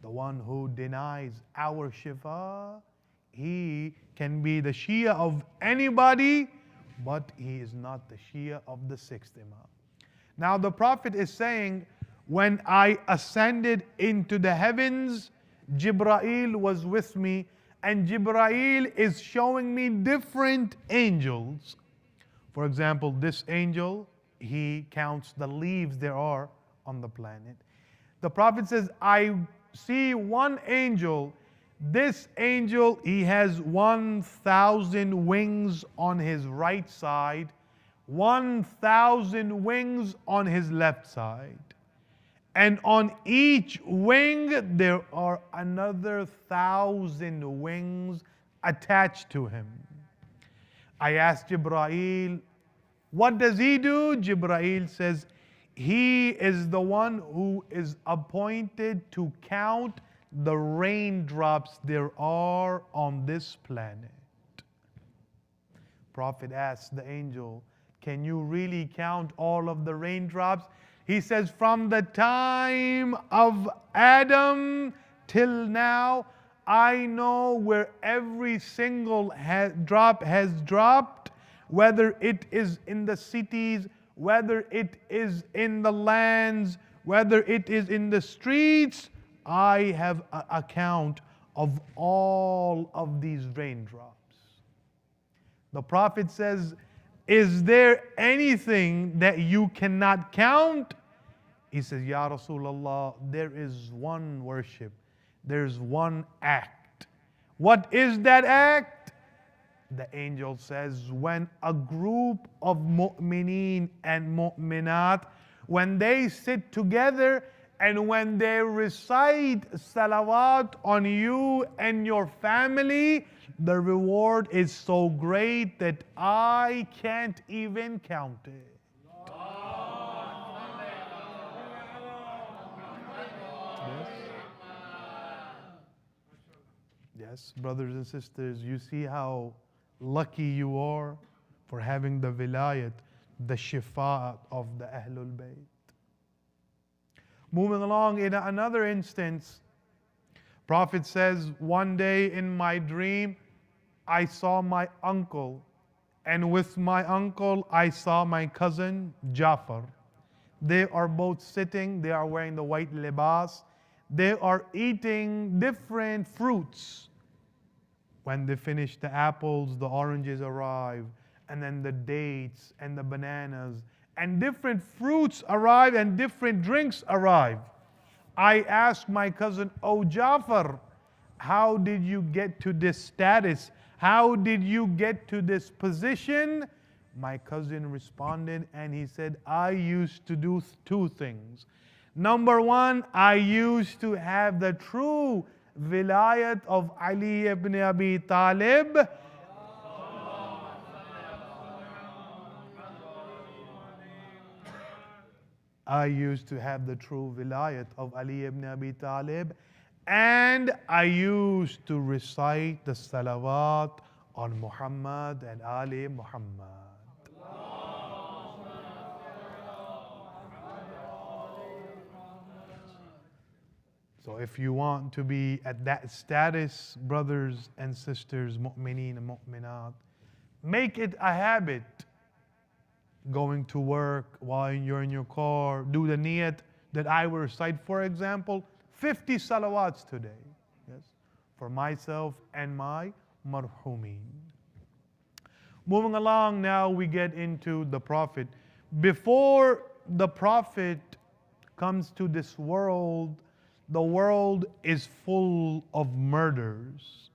Speaker 6: The one who denies our shifa, he can be the Shia of anybody, but he is not the Shia of the sixth Imam. Now the Prophet is saying, when I ascended into the heavens, Jibreel was with me, and Jibreel is showing me different angels. For example, this angel, he counts the leaves there are on the planet. The Prophet says, I see one angel. This angel, he has 1,000 wings on his right side, 1,000 wings on his left side. And on each wing, there are another 1,000 wings attached to him. I asked Jibreel, what does he do? Jibreel says, he is the one who is appointed to count the raindrops there are on this planet. Prophet asked the angel, can you really count all of the raindrops? He says, from the time of Adam till now, I know where every single drop has dropped, whether it is in the cities, whether it is in the lands, whether it is in the streets. I have an account of all of these raindrops. The Prophet says, is there anything that you cannot count? He says, Ya Rasulullah, there is one worship, there's one act. What is that act? The angel says, when a group of mu'mineen and mu'minat, when they sit together and when they recite salawat on you and your family, the reward is so great that I can't even count it. Yes, brothers and sisters, you see how lucky you are for having the vilayat, the shifa of the Ahlul Bayt. Moving along, in another instance, Prophet says, one day in my dream, I saw my uncle, and with my uncle, I saw my cousin Jafar. They are both sitting, they are wearing the white libas, they are eating different fruits. When they finish the apples, the oranges arrive, and then the dates and the bananas, and different fruits arrive and different drinks arrive. I asked my cousin, oh Jafar, how did you get to this status? How did you get to this position? My cousin responded and he said, I used to do two things. Number one, I used to have the true vilayat of Ali ibn Abi Talib. I used to have the true vilayat of Ali ibn Abi Talib, and I used to recite the salawat on Muhammad and Ali Muhammad. So if you want to be at that status, brothers and sisters, mu'mineen and mu'minat, make it a habit. Going to work while you're in your car, do the niyat that I will recite, for example, 50 salawats today, yes, for myself and my marhumeen. Moving along, now we get into the Prophet. Before the Prophet comes to this world, the world is full of murders.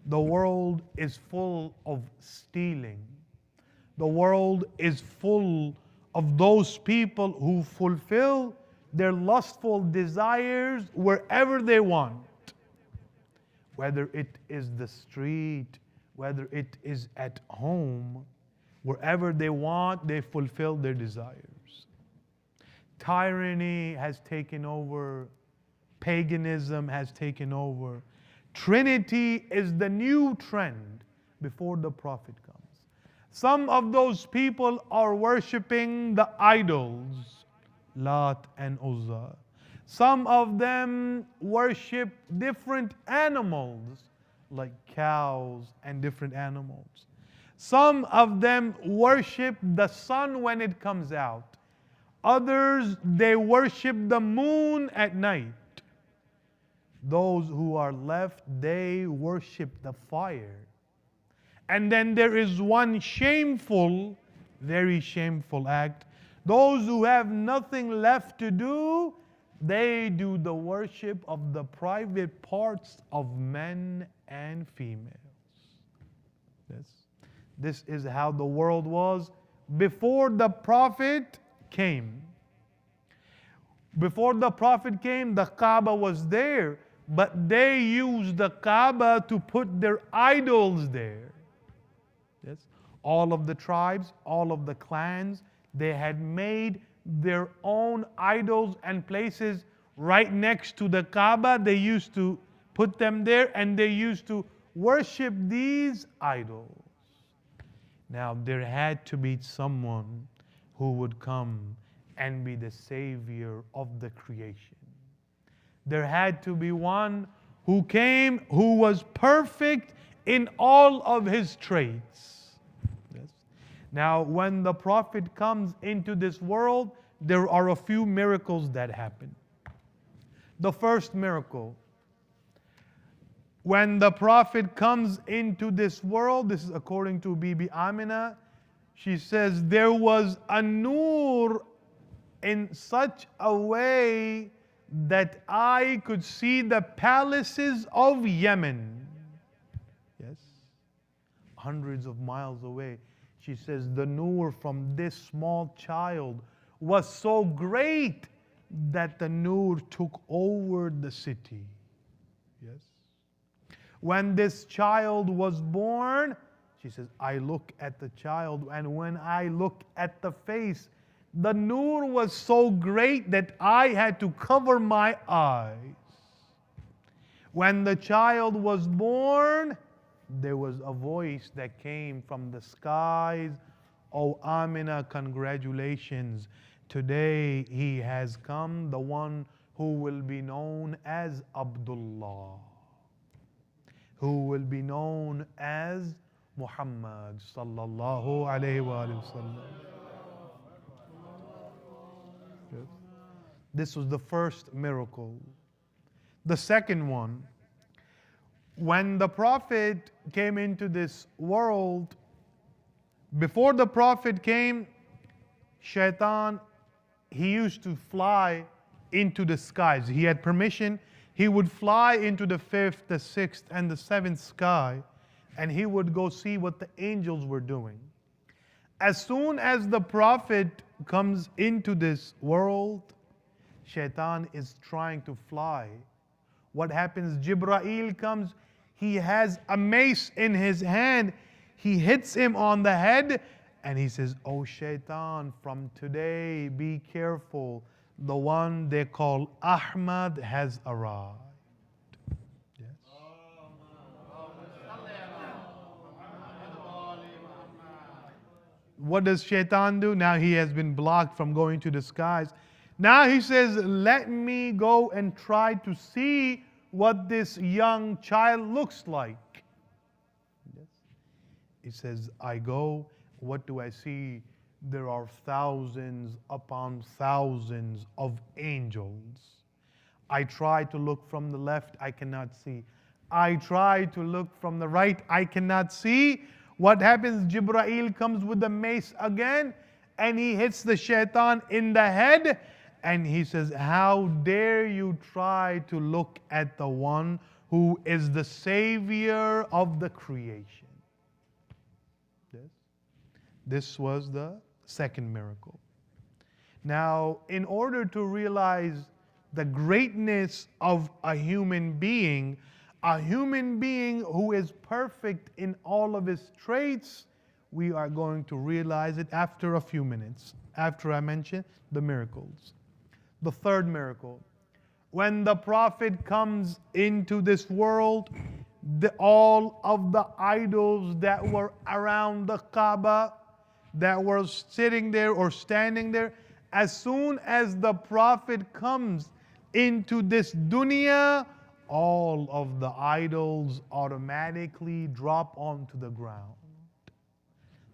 Speaker 6: The world is full of stealing. The world is full of those people who fulfill their lustful desires wherever they want. Whether it is the street, whether it is at home, wherever they want, they fulfill their desires. Tyranny has taken over. Paganism has taken over. Trinity is the new trend before the Prophet comes. Some of those people are worshipping the idols, Lat and Uzza. Some of them worship different animals, like cows and different animals. Some of them worship the sun when it comes out. Others, they worship the moon at night. Those who are left, they worship the fire. And then there is one shameful, very shameful act. Those who have nothing left to do, they do the worship of the private parts of men and females. This is how the world was before the Prophet came. Before the Prophet came, the Kaaba was there, but they used the Kaaba to put their idols there. Yes. All of the tribes, all of the clans, they had made their own idols and places right next to the Kaaba. They used to put them there and they used to worship these idols. Now there had to be someone who would come and be the savior of the creation. There had to be one who came who was perfect in all of his traits. Yes. Now when the Prophet comes into this world, there are a few miracles that happen. The first miracle, when the Prophet comes into this world, this is according to Bibi Amina, she says there was a nur in such a way that I could see the palaces of Yemen. Yes, hundreds of miles away. She says the nur from this small child was so great that the nur took over the city. Yes. When this child was born, she says, I look at the child, and when I look at the face, the nur was so great that I had to cover my eyes. When the child was born, there was a voice that came from the skies. Oh, Amina, congratulations. Today he has come, the one who will be known as Abdullah, who will be known as Muhammad sallallahu alayhi wa sallam. Yes. This was the first miracle. The second one, when the Prophet came into this world, before the Prophet came, Shaitan, he used to fly into the skies. He had permission. He would fly into the fifth, the sixth, and the seventh sky, and he would go see what the angels were doing. As soon as the Prophet comes into this world, Shaitan is trying to fly. What happens? Jibreel comes. He has a mace in his hand. He hits him on the head, and he says, "Oh Shaitan, from today be careful. The one they call Ahmad has arrived." Yes. What does Shaitan do? Now he has been blocked from going to the skies. Now he says, let me go and try to see what this young child looks like. Yes. He says, I go, what do I see? There are thousands upon thousands of angels. I try to look from the left, I cannot see. I try to look from the right, I cannot see. What happens? Jibreel comes with the mace again, and he hits the Shaitan in the head, and he says, how dare you try to look at the one who is the savior of the creation. This was the second miracle. Now, in order to realize the greatness of a human being who is perfect in all of his traits, we are going to realize it after a few minutes, after I mention the miracles. The third miracle, when the Prophet comes into this world, all of the idols that were around the Kaaba, that were sitting there or standing there, as soon as the Prophet comes into this dunya, all of the idols automatically drop onto the ground.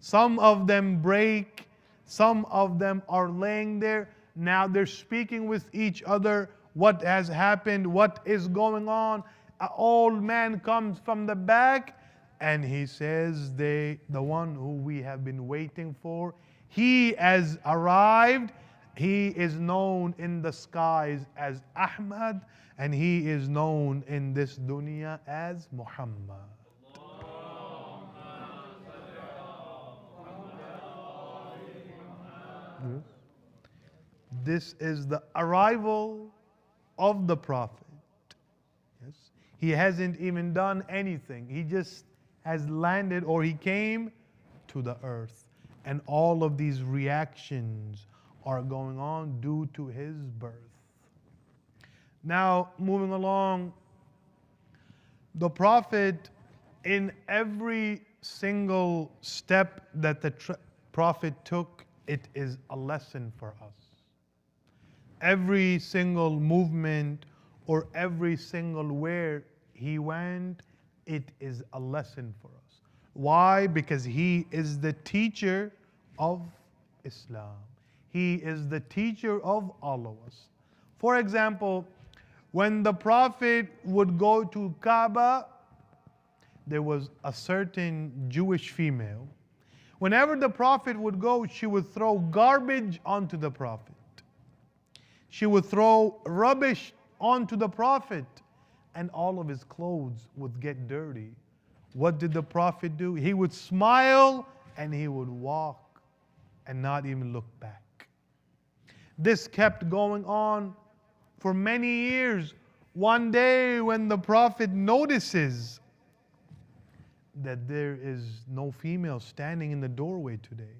Speaker 6: Some of them break, some of them are laying there. Now they're speaking with each other. What has happened? What is going on? An old man comes from the back and he says, the one who we have been waiting for, he has arrived. He is known in the skies as Ahmad, and he is known in this dunya as Muhammad. This is the arrival of the Prophet. Yes. He hasn't even done anything. He just has landed, or he came to the earth. And all of these reactions are going on due to his birth. Now, moving along, the Prophet, in every single step that the Prophet took, it is a lesson for us. Every single movement or every single where he went, it is a lesson for us. Why? Because he is the teacher of Islam. He is the teacher of all of us. For example, when the Prophet would go to Kaaba, there was a certain Jewish female. Whenever the Prophet would go, she would throw garbage onto the Prophet. She would throw rubbish onto the Prophet, and all of his clothes would get dirty. What did the Prophet do? He would smile and he would walk and not even look back. This kept going on for many years. One day, when the Prophet notices that there is no female standing in the doorway today,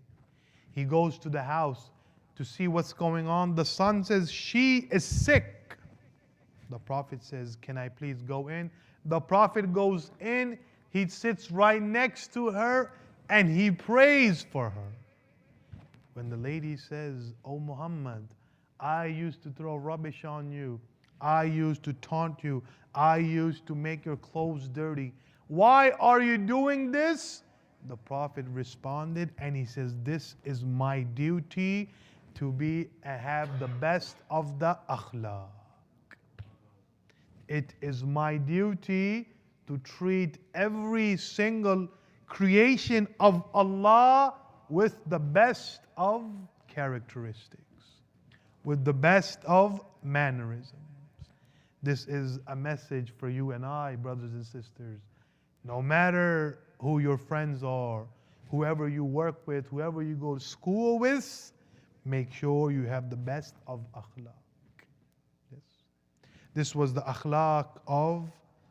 Speaker 6: he goes to the house to see what's going on. The son says, she is sick. The Prophet says, can I please go in? The Prophet goes in, he sits right next to her, and he prays for her. When the lady says, oh Muhammad, I used to throw rubbish on you. I used to taunt you. I used to make your clothes dirty. Why are you doing this? The Prophet responded and he says, this is my duty to have the best of the akhlaq. It is my duty to treat every single creation of Allah with the best of characteristics, with the best of mannerisms. This is a message for you and I, brothers and sisters. No matter who your friends are, whoever you work with, whoever you go to school with, make sure you have the best of akhlaq. Yes. This was the akhlaq of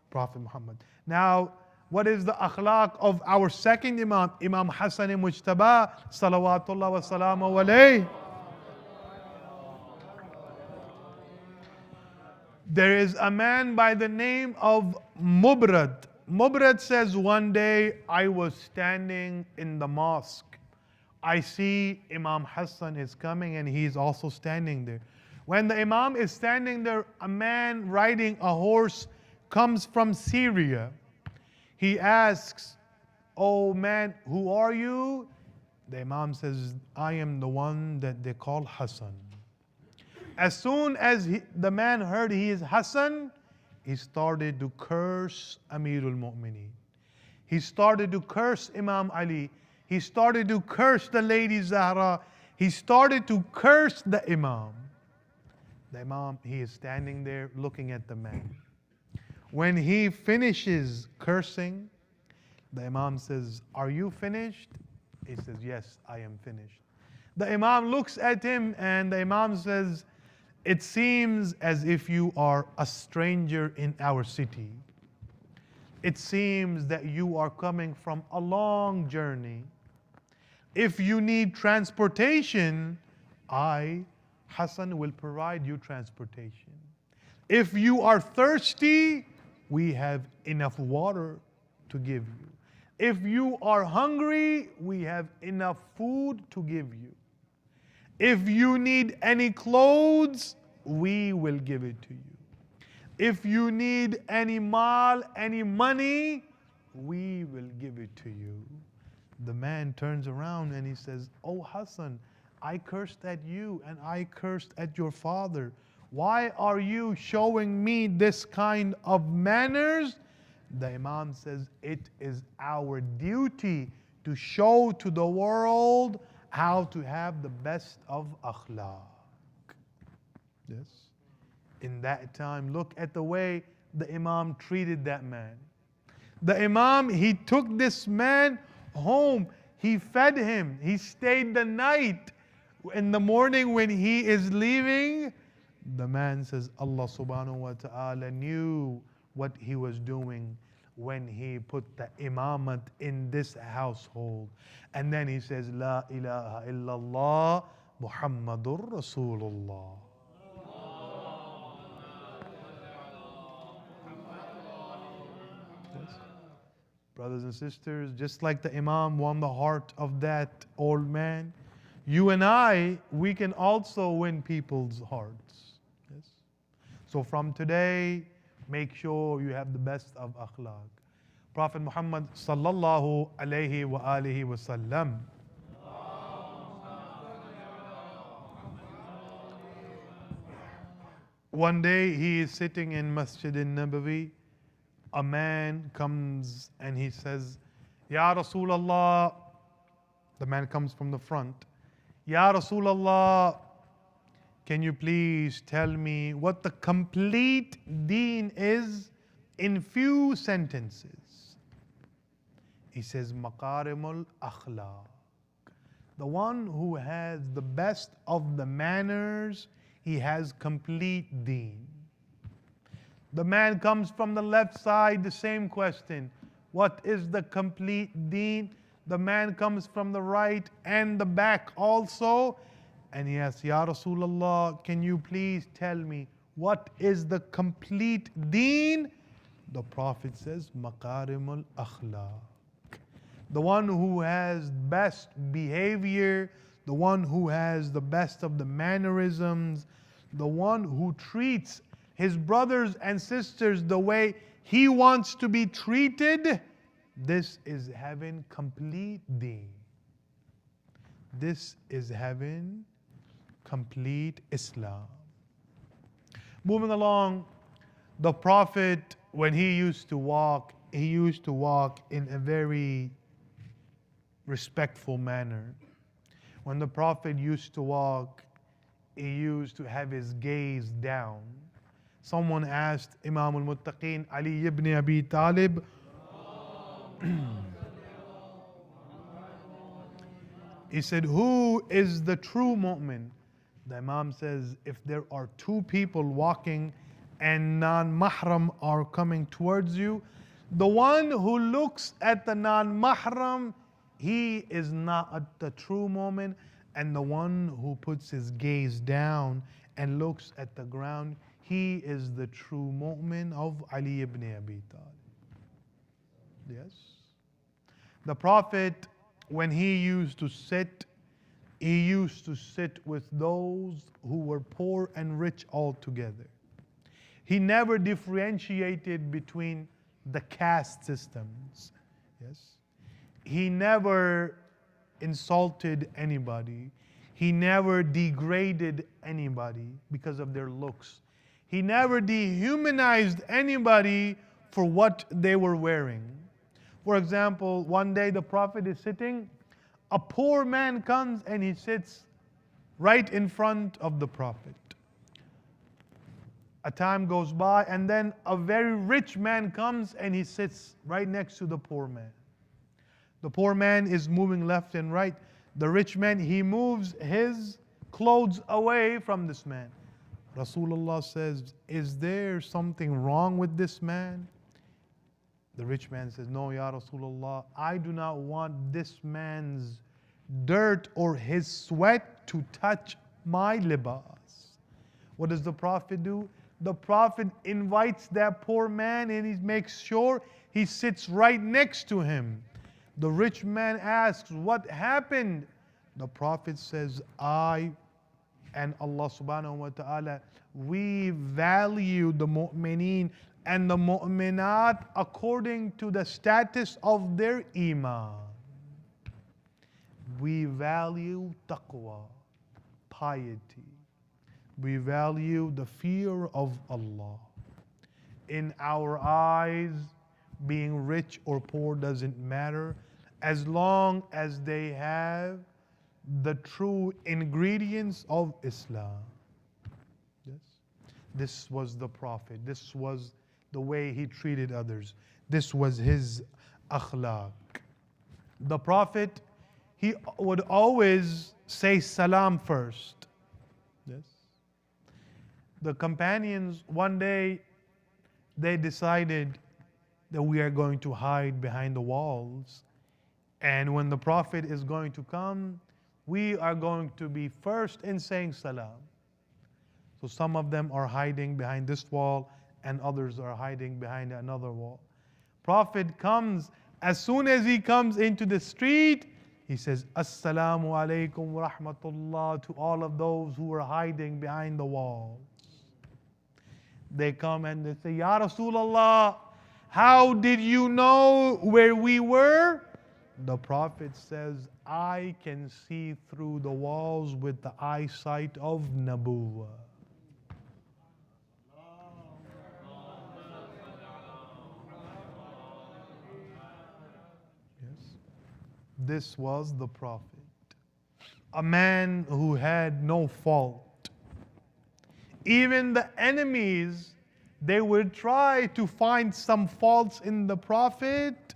Speaker 6: Prophet Muhammad. Now, what is the akhlaq of our second Imam, Imam Hassan Mujtaba, salawatullah wa salamu alayhi? There is a man by the name of Mubrad. Mubrad says, one day I was standing in the mosque. I see Imam Hassan is coming and he's also standing there. When the Imam is standing there, a man riding a horse comes from Syria. He asks, oh man, who are you? The Imam says, I am the one that they call Hassan. As soon as the man heard he is Hassan, he started to curse Amirul Mu'mineen. He started to curse Imam Ali. He started to curse the Lady Zahra. He started to curse the Imam. The Imam, he is standing there looking at the man. When he finishes cursing, the Imam says, "Are you finished?" He says, "Yes, I am finished." The Imam looks at him and the Imam says, "It seems as if you are a stranger in our city. It seems that you are coming from a long journey. If you need transportation, I, Hassan, will provide you transportation. If you are thirsty, we have enough water to give you. If you are hungry, we have enough food to give you. If you need any clothes, we will give it to you. If you need any mal, any money, we will give it to you." The man turns around and he says, "Oh Hassan, I cursed at you and I cursed at your father. Why are you showing me this kind of manners?" The Imam says, "It is our duty to show to the world how to have the best of akhlaq." Yes. In that time, look at the way the Imam treated that man. The Imam, he took this man home. He fed him. He stayed the night. In the morning when he is leaving, the man says Allah subhanahu wa ta'ala knew what he was doing when he put the imamat in this household. And then he says, "La ilaha illallah Muhammadur Rasulullah." Yes. Brothers and sisters, just like the Imam won the heart of that old man, you and I, we can also win people's hearts. Yes. So from today, make sure you have the best of akhlaq. Prophet Muhammad sallallahu alayhi wa alihi wa sallam, one day he is sitting in Masjid al-Nabawi. A man comes and he says, "Ya Rasulullah," the man comes from the front, "Ya Rasulullah, can you please tell me what the complete deen is in few sentences?" He says, "Maqarimul akhlaq." The one who has the best of the manners, he has complete deen. The man comes from the left side, the same question. What is the complete deen? The man comes from the right and the back also. And he asks, "Ya Rasulullah, can you please tell me what is the complete deen?" The Prophet says, "Maqarimul akhlaq." The one who has best behavior, the one who has the best of the mannerisms, the one who treats his brothers and sisters the way he wants to be treated, this is having complete deen. This is having complete Islam. Moving along, the Prophet, when he used to walk in a very respectful manner. When the Prophet used to walk, he used to have his gaze down. Someone asked Imam al-Muttaqeen Ali ibn Abi Talib, he said, "Who is the true mu'min?" The Imam says, if there are two people walking and non-mahram are coming towards you, the one who looks at the non-mahram, he is not the true mu'min, and the one who puts his gaze down and looks at the ground, he is the true mu'min of Ali ibn Abi Talib. Yes. The Prophet, when he used to sit with those who were poor and rich all together. He never differentiated between the caste systems. Yes. He never insulted anybody. He never degraded anybody because of their looks. He never dehumanized anybody for what they were wearing. For example, one day the Prophet is sitting, a poor man comes and he sits right in front of the Prophet. A time goes by, and then a very rich man comes and he sits right next to the poor man. The poor man is moving left and right. The rich man, he moves his clothes away from this man. Rasulullah says, is there something wrong with this man? The rich man says, no, Ya Rasulullah, I do not want this man's dirt or his sweat to touch my libas. What does the Prophet do? The Prophet invites that poor man and he makes sure he sits right next to him. The rich man asks, what happened? The Prophet says, I and Allah subhanahu wa ta'ala, we value the mu'mineen and the mu'minat according to the status of their iman. We value taqwa, piety. We value the fear of Allah. In our eyes, being rich or poor doesn't matter as long as they have the true ingredients of Islam. Yes. This was the Prophet. This was the way he treated others. This was his akhlaq. The Prophet, he would always say salam first. Yes. The companions, one day, they decided that we are going to hide behind the walls. And when the Prophet is going to come, we are going to be first in saying salam. So some of them are hiding behind this wall and others are hiding behind another wall. Prophet comes, as soon as he comes into the street, he says, Assalamu alaikum wa rahmatullah to all of those who are hiding behind the walls. They come and they say, Ya Rasulullah, how did you know where we were? The Prophet says, I can see through the walls with the eyesight of Nabuwah. Yes. This was the Prophet. A man who had no fault. Even the enemies, they would try to find some faults in the Prophet,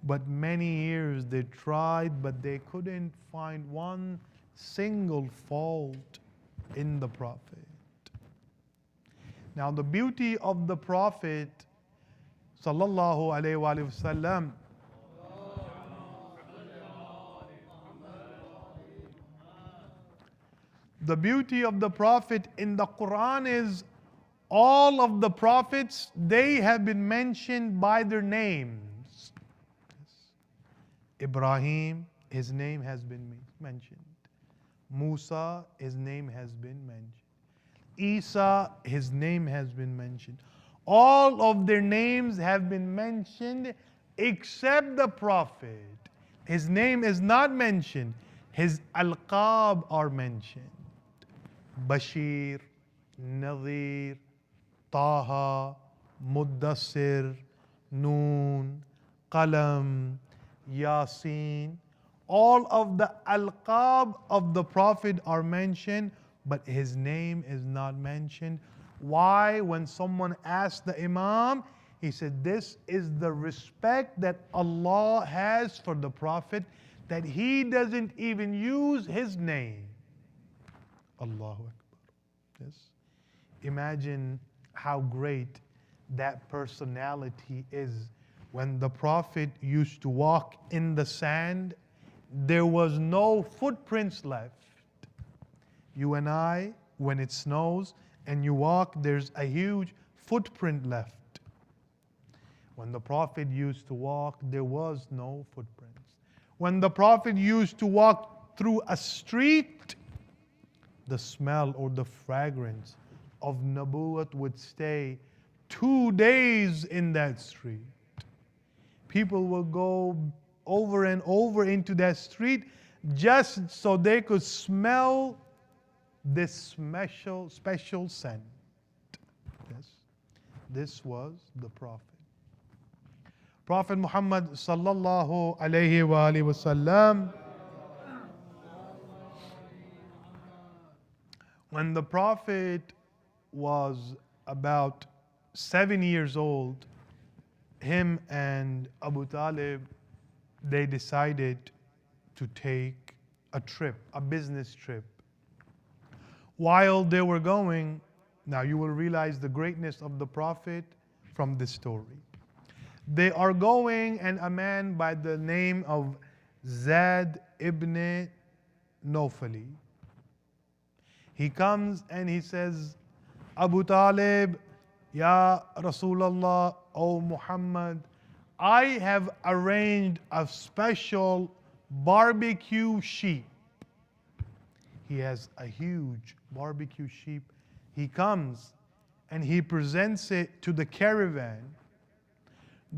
Speaker 6: but many years they tried, but they couldn't find one single fault in the Prophet. Now the beauty of the Prophet sallallahu alaihi wasallam, the beauty of the Prophet in the Quran is all of the prophets, they have been mentioned by their names. Ibrahim, his name has been mentioned. Musa, his name has been mentioned. Isa, his name has been mentioned. All of their names have been mentioned except the Prophet. His name is not mentioned. His alqab are mentioned. Bashir, Nadir, Taha, Muddassir, Noon, Qalam, Yasin. All of the alqab of the Prophet are mentioned, but his name is not mentioned. Why? When someone asked the Imam, he said, this is the respect that Allah has for the Prophet, that he doesn't even use his name. Allahu Akbar. Yes. Imagine how great that personality is. When the Prophet used to walk in the sand, there was no footprints left. You and I, when it snows and you walk, there's a huge footprint left. When the Prophet used to walk, there was no footprints. When the Prophet used to walk through a street, the smell or the fragrance of Nabuwwat would stay 2 days in that street. People will go over and over into that street just so they could smell this special scent. Yes, this was the Prophet. Prophet Muhammad sallallahu alayhi wa alihi wasallam, when the Prophet was about 7 years old, him and Abu Talib, they decided to take a trip, a business trip. While they were going, now you will realize the greatness of the Prophet from this story. They are going, and a man by the name of Zaid ibn Nawfali, he comes and he says, Abu Talib, Ya Rasulullah, O Muhammad, I have arranged a special barbecue sheep. He has a huge barbecue sheep. He comes and he presents it to the caravan.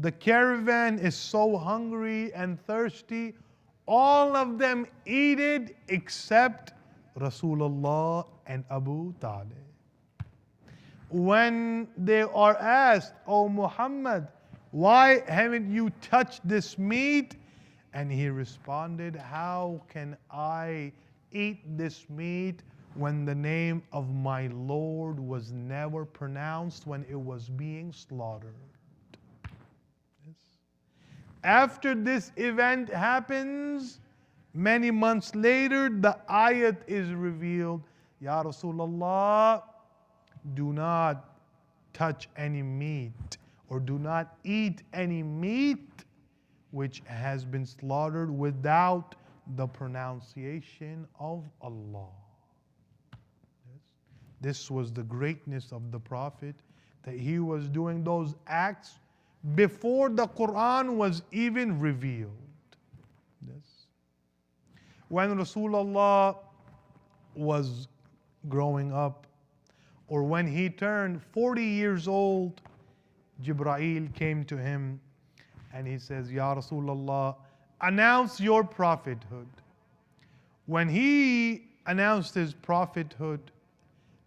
Speaker 6: The caravan is so hungry and thirsty, all of them eat it except Rasulullah and Abu Talib. When they are asked, O Muhammad, why haven't you touched this meat? And he responded, how can I eat this meat when the name of my Lord was never pronounced when it was being slaughtered? Yes. After this event happens, many months later, the ayat is revealed. Ya Rasulullah, do not touch any meat or do not eat any meat which has been slaughtered without the pronunciation of Allah. Yes. This was the greatness of the Prophet, that he was doing those acts before the Quran was even revealed. Yes. When Rasulullah was growing up, or when he turned 40 years old, Jibreel came to him and he says, Ya Rasulullah, announce your prophethood. When he announced his prophethood,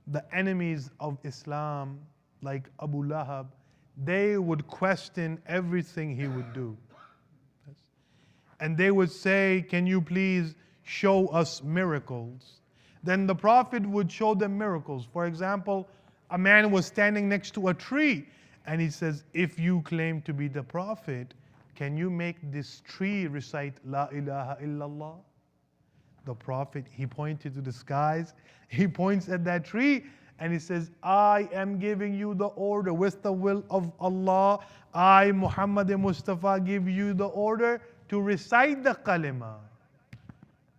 Speaker 6: the enemies of Islam, like Abu Lahab, they would question everything he would do. Yes. And they would say, can you please show us miracles? Then the Prophet would show them miracles. For example, a man was standing next to a tree and he says, if you claim to be the Prophet, can you make this tree recite La ilaha illallah? The Prophet, he pointed to the skies, he points at that tree and he says, I am giving you the order with the will of Allah. I, Muhammad Mustafa, give you the order to recite the kalima.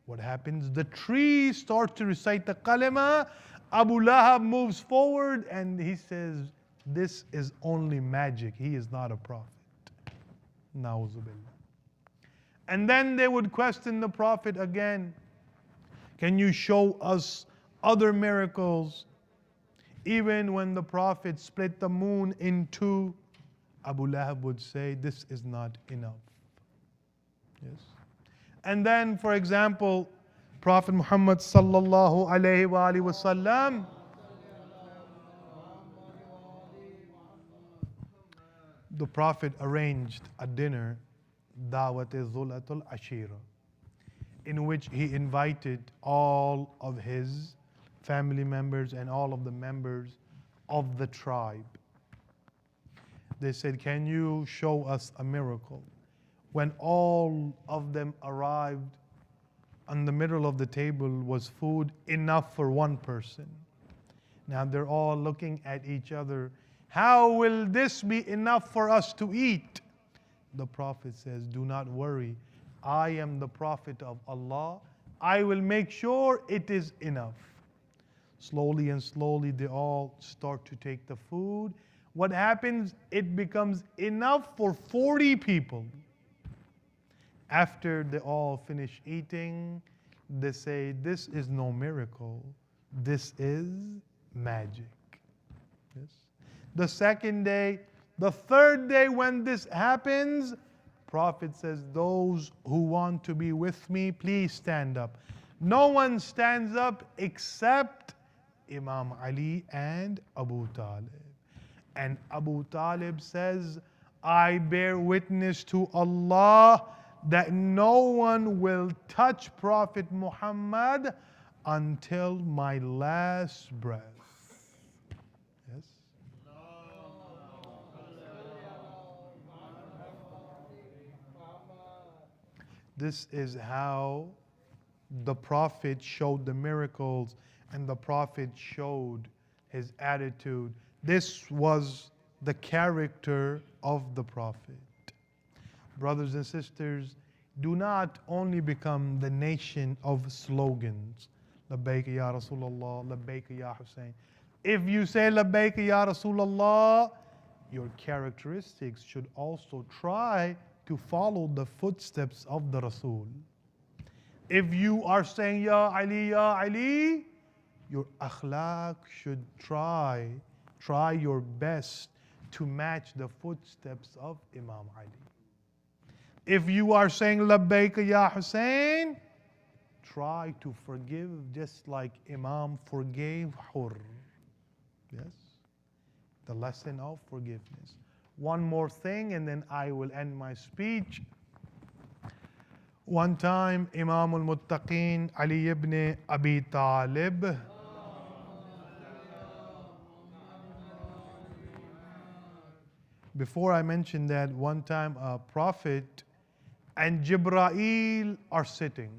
Speaker 6: What happens? The tree starts to recite the kalima. Abu Lahab moves forward and he says, this is only magic. He is not a prophet. Na'uzubillah. And then they would question the Prophet again. Can you show us other miracles? Even when the Prophet split the moon in two, Abu Lahab would say, this is not enough. Yes. And then, for example, Prophet Muhammad sallallahu alayhi wa alihi wasallam, the Prophet arranged a dinner, Dawat-e-Zulatul Ashira, in which he invited all of his family members and all of the members of the tribe. They said, can you show us a miracle? When all of them arrived, on the middle of the table was food enough for one person. Now they're all looking at each other. How will this be enough for us to eat? The Prophet says, do not worry. I am the Prophet of Allah. I will make sure it is enough. Slowly and slowly they all start to take the food. What happens? It becomes enough for 40 people. After they all finish eating, they say, this is no miracle. This is magic. Yes. The second day, the third day when this happens, Prophet says, those who want to be with me, please stand up. No one stands up except Imam Ali and Abu Talib. And Abu Talib says, I bear witness to Allah that no one will touch Prophet Muhammad until my last breath. Yes. this is how the Prophet showed the miracles and the Prophet showed his attitude. This was the character of the Prophet. Brothers and sisters, do not only become the nation of slogans. Labbaik ya Rasulullah, Labbaik ya Hussein. If you say Labbaik ya Rasulullah, your characteristics should also try to follow the footsteps of the Rasul. If you are saying Ya Ali, your akhlaq should try your best to match the footsteps of Imam Ali. If you are saying Labbaik ya Hussein, try to forgive just like Imam forgave Hur. Yes? The lesson of forgiveness. One more thing and then I will end my speech. One time, Imam al-Muttaqeen Ali ibn Abi Talib before I mention that, one time a prophet and Jibreel are sitting.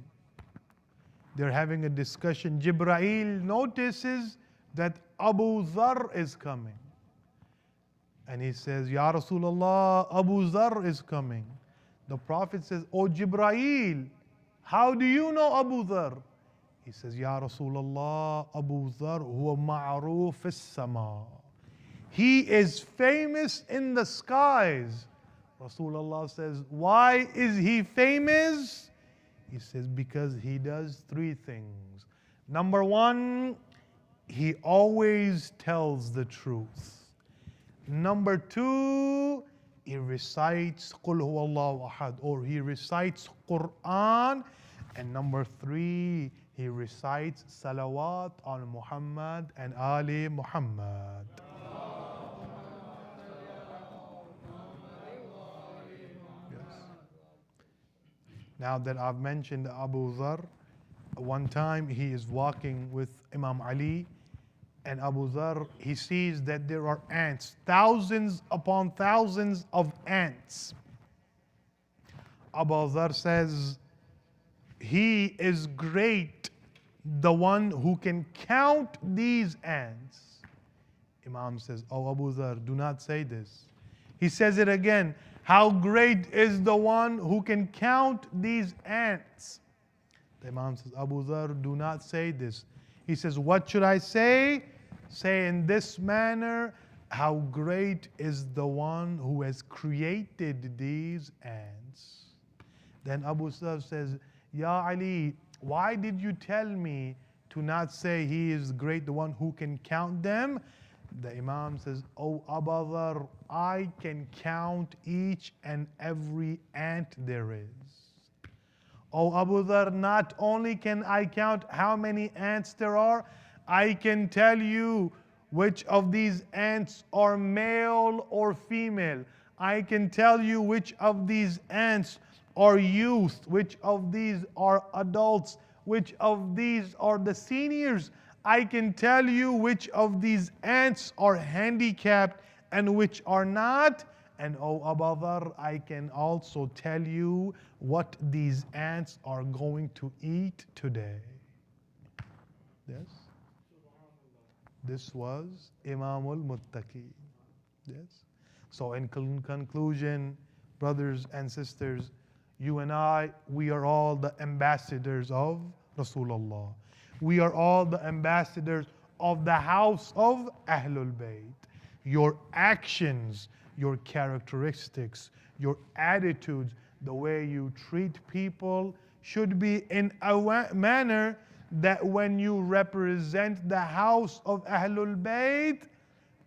Speaker 6: They're having a discussion. Jibreel notices that Abu Dharr is coming. And he says, Ya Rasulullah, Abu Dharr is coming. The Prophet says, Oh Jibreel, how do you know Abu Dharr? He says, Ya Rasulullah, Abu Dharr huwa ma'roof as-sama. He is famous in the skies. Rasulullah says, why is he famous? He says, because he does three things. Number one, he always tells the truth. Number two, he recites Qul huwallahu ahad, or he recites Quran. And number three, he recites salawat on Muhammad and Ali Muhammad. Now that I've mentioned Abu Dharr, one time he is walking with Imam Ali, and Abu Dharr, he sees that there are ants, thousands upon thousands of ants. Abu Dharr says, he is great, the one who can count these ants. Imam says, oh Abu Dharr, do not say this. He says it again, how great is the one who can count these ants? The Imam says, Abu Dharr, do not say this. He says, what should I say? Say in this manner, how great is the one who has created these ants? Then Abu Dharr says, Ya Ali, why did you tell me to not say he is great, the one who can count them? The Imam says, oh Abu Dharr, I can count each and every ant there is. Oh Abu Dharr, not only can I count how many ants there are, I can tell you which of these ants are male or female. I can tell you which of these ants are youth, which of these are adults, which of these are the seniors. I can tell you which of these ants are handicapped and which are not. And oh Abu Dharr, I can also tell you what these ants are going to eat today. Yes? This was Imam al-Muttaqi. Yes? So in conclusion, brothers and sisters, you and I, we are all the ambassadors of Rasulullah. We are all the ambassadors of the house of Ahlul Bayt. Your actions, your characteristics, your attitudes, the way you treat people should be in a manner that when you represent the house of Ahlul Bayt,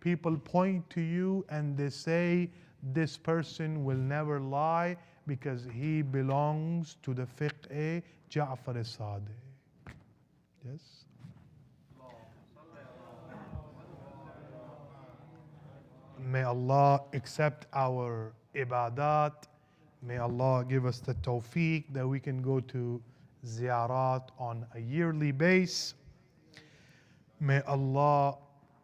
Speaker 6: people point to you and they say, this person will never lie because he belongs to the fiqh Ja'far as-Sadiq. Yes? May Allah accept our ibadat. May Allah give us the tawfiq that we can go to ziyarat on a yearly base. May Allah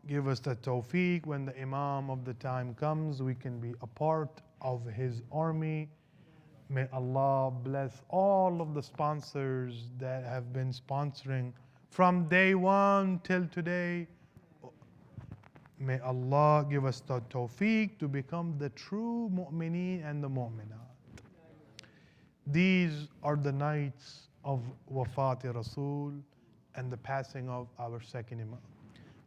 Speaker 6: give us the tawfiq when the Imam of the time comes, we can be a part of his army. May Allah bless all of the sponsors that have been sponsoring from day one till today. May Allah give us the tawfiq to become the true mu'mineen and the mu'minat. These are the nights of Wafat Rasul and the passing of our second Imam.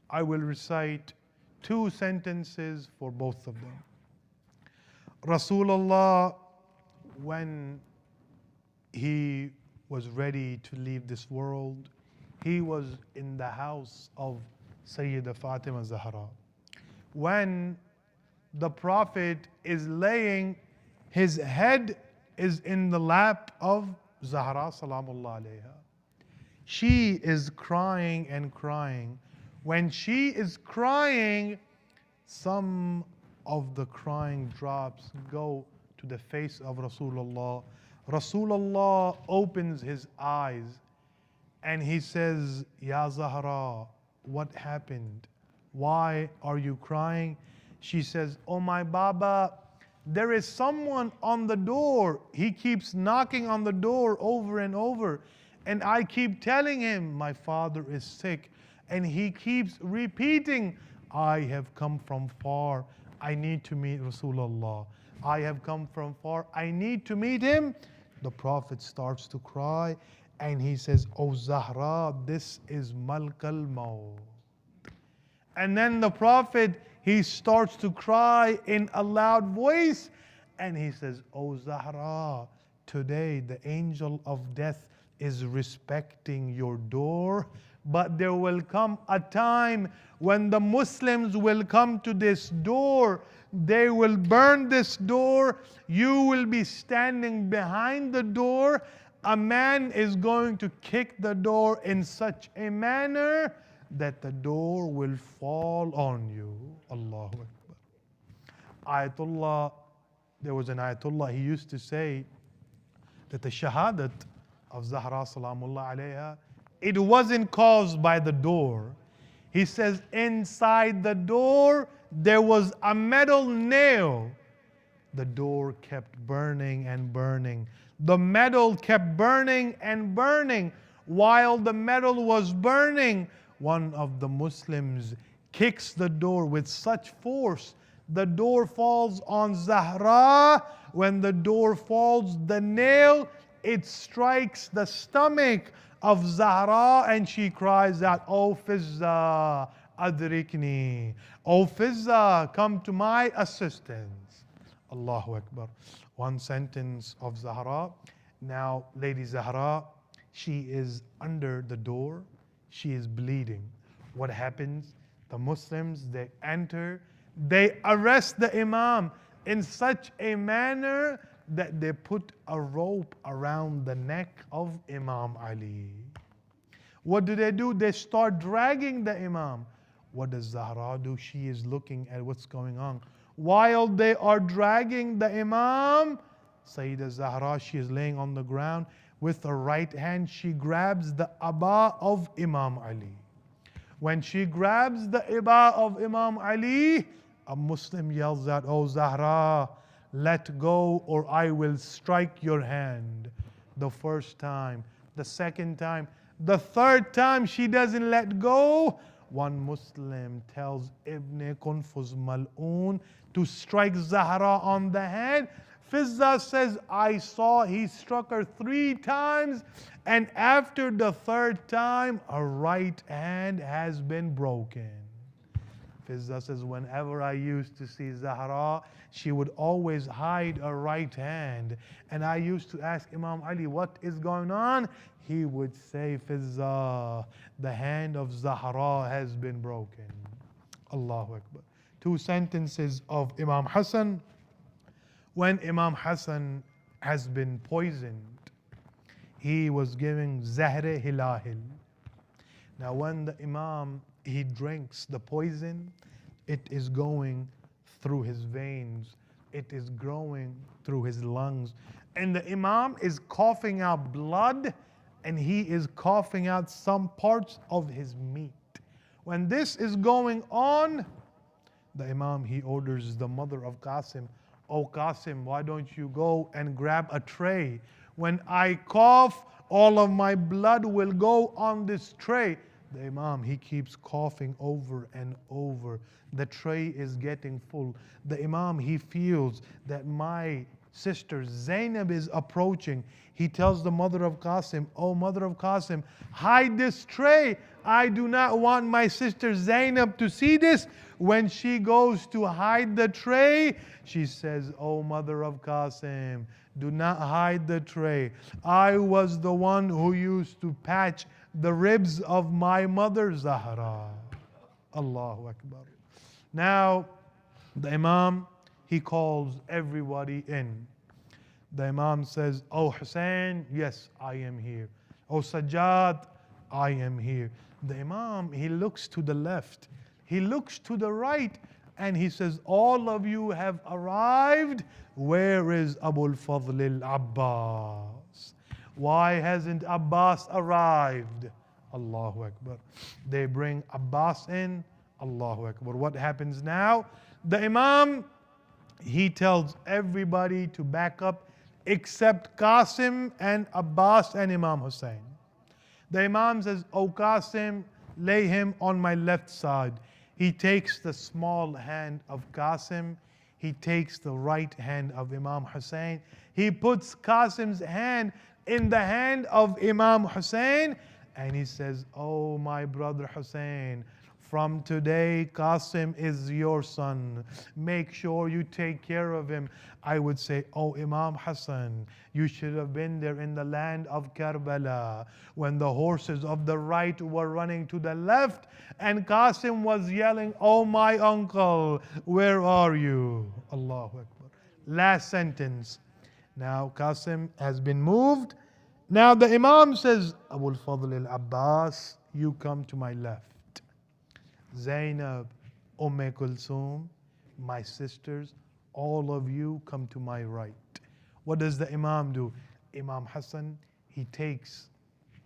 Speaker 6: I will recite 2 sentences for both of them. Rasulullah, when he was ready to leave this world, he was in the house of Sayyidah Fatima Zahra. When the Prophet is laying, his head is in the lap of Zahra Salamullah alayha. She is crying and crying. When she is crying, some of the crying drops go to the face of Rasulullah. Rasulullah opens his eyes and he says, Ya Zahra, what happened? Why are you crying? She says, Oh my Baba, there is someone on the door. He keeps knocking on the door over and over. And I keep telling him, my father is sick. And he keeps repeating, I have come from far. I need to meet Rasulullah. I have come from far. I need to meet him. The Prophet starts to cry and he says, Oh Zahra, this is Malkal Maut. And then the Prophet, he starts to cry in a loud voice and he says, Oh Zahra, today the angel of death is respecting your door, but there will come a time when the Muslims will come to this door. They will burn this door. You will be standing behind the door. A man is going to kick the door in such a manner that the door will fall on you. Allahu Akbar. Ayatullah, there was an Ayatullah, he used to say that the shahadat of Zahra Salamullah alayha, it wasn't caused by the door. He says inside the door there was a metal nail. The door kept burning and burning. The metal kept burning and burning. While the metal was burning, one of the Muslims kicks the door with such force. The door falls on Zahra. When the door falls, the nail, it strikes the stomach of Zahra and she cries out, Oh Fizza, adrikni. Oh Fizza, come to my assistance. Allahu Akbar. One sentence of Zahra. Now, Lady Zahra, she is under the door. She is bleeding. What happens? The Muslims, they enter. They arrest the Imam in such a manner that they put a rope around the neck of Imam Ali. What do? They start dragging the Imam. What does Zahra do? She is looking at what's going on. While they are dragging the Imam, Sayyidah Zahra, she is laying on the ground. With her right hand, she grabs the Aba of Imam Ali. When she grabs the Aba of Imam Ali, a Muslim yells out, Oh Zahra, let go or I will strike your hand. The first time, the second time, the third time she doesn't let go. One Muslim tells Ibn Kunfuz Mal'oon to strike Zahra on the head. Fizza says, I saw he struck her 3 times, and after the 3rd time, her right hand has been broken. Fizza says, whenever I used to see Zahra, she would always hide her right hand. And I used to ask Imam Ali, what is going on? He would say, Fizza, the hand of Zahra has been broken. Allahu Akbar. 2 sentences of Imam Hassan. When Imam Hassan has been poisoned, he was giving Zahre Hilahil. Now when the Imam, he drinks the poison, it is going through his veins, it is growing through his lungs. And the Imam is coughing out blood and he is coughing out some parts of his meat. When this is going on, the Imam, he orders the mother of Qasim, Oh Qasim, why don't you go and grab a tray? When I cough, all of my blood will go on this tray. The Imam, he keeps coughing over and over. The tray is getting full. The Imam, he feels that my sister Zainab is approaching. He tells the mother of Qasim, oh mother of Qasim, hide this tray. I do not want my sister Zainab to see this. When she goes to hide the tray, she says, oh mother of Qasim, do not hide the tray. I was the one who used to patch the ribs of my mother Zahra. Allahu Akbar. Now, the Imam, he calls everybody in. The Imam says, oh Hussein, yes, I am here. Oh Sajjad, I am here. The Imam, he looks to the left, he looks to the right, and he says, all of you have arrived. Where is Abu al-Fadl al-Abbas? Why hasn't Abbas arrived? Allahu Akbar. They bring Abbas in. Allahu Akbar. What happens now? The Imam, he tells everybody to back up except Qasim and Abbas and Imam Hussein. The Imam says, O Qasim, lay him on my left side. He takes the small hand of Qasim. He takes the right hand of Imam Hussein. He puts Qasim's hand in the hand of Imam Hussein. And he says, oh my brother Hussein, from today, Qasim is your son. Make sure you take care of him. I would say, oh Imam Hassan, you should have been there in the land of Karbala when the horses of the right were running to the left and Qasim was yelling, oh my uncle, where are you? Allahu Akbar. Last sentence. Now Qasim has been moved. Now the Imam says, Abu al-Fadl al-Abbas, you come to my left. Zainab, Kulthum, my sisters, all of you come to my right. What does the Imam do? Imam Hassan, he takes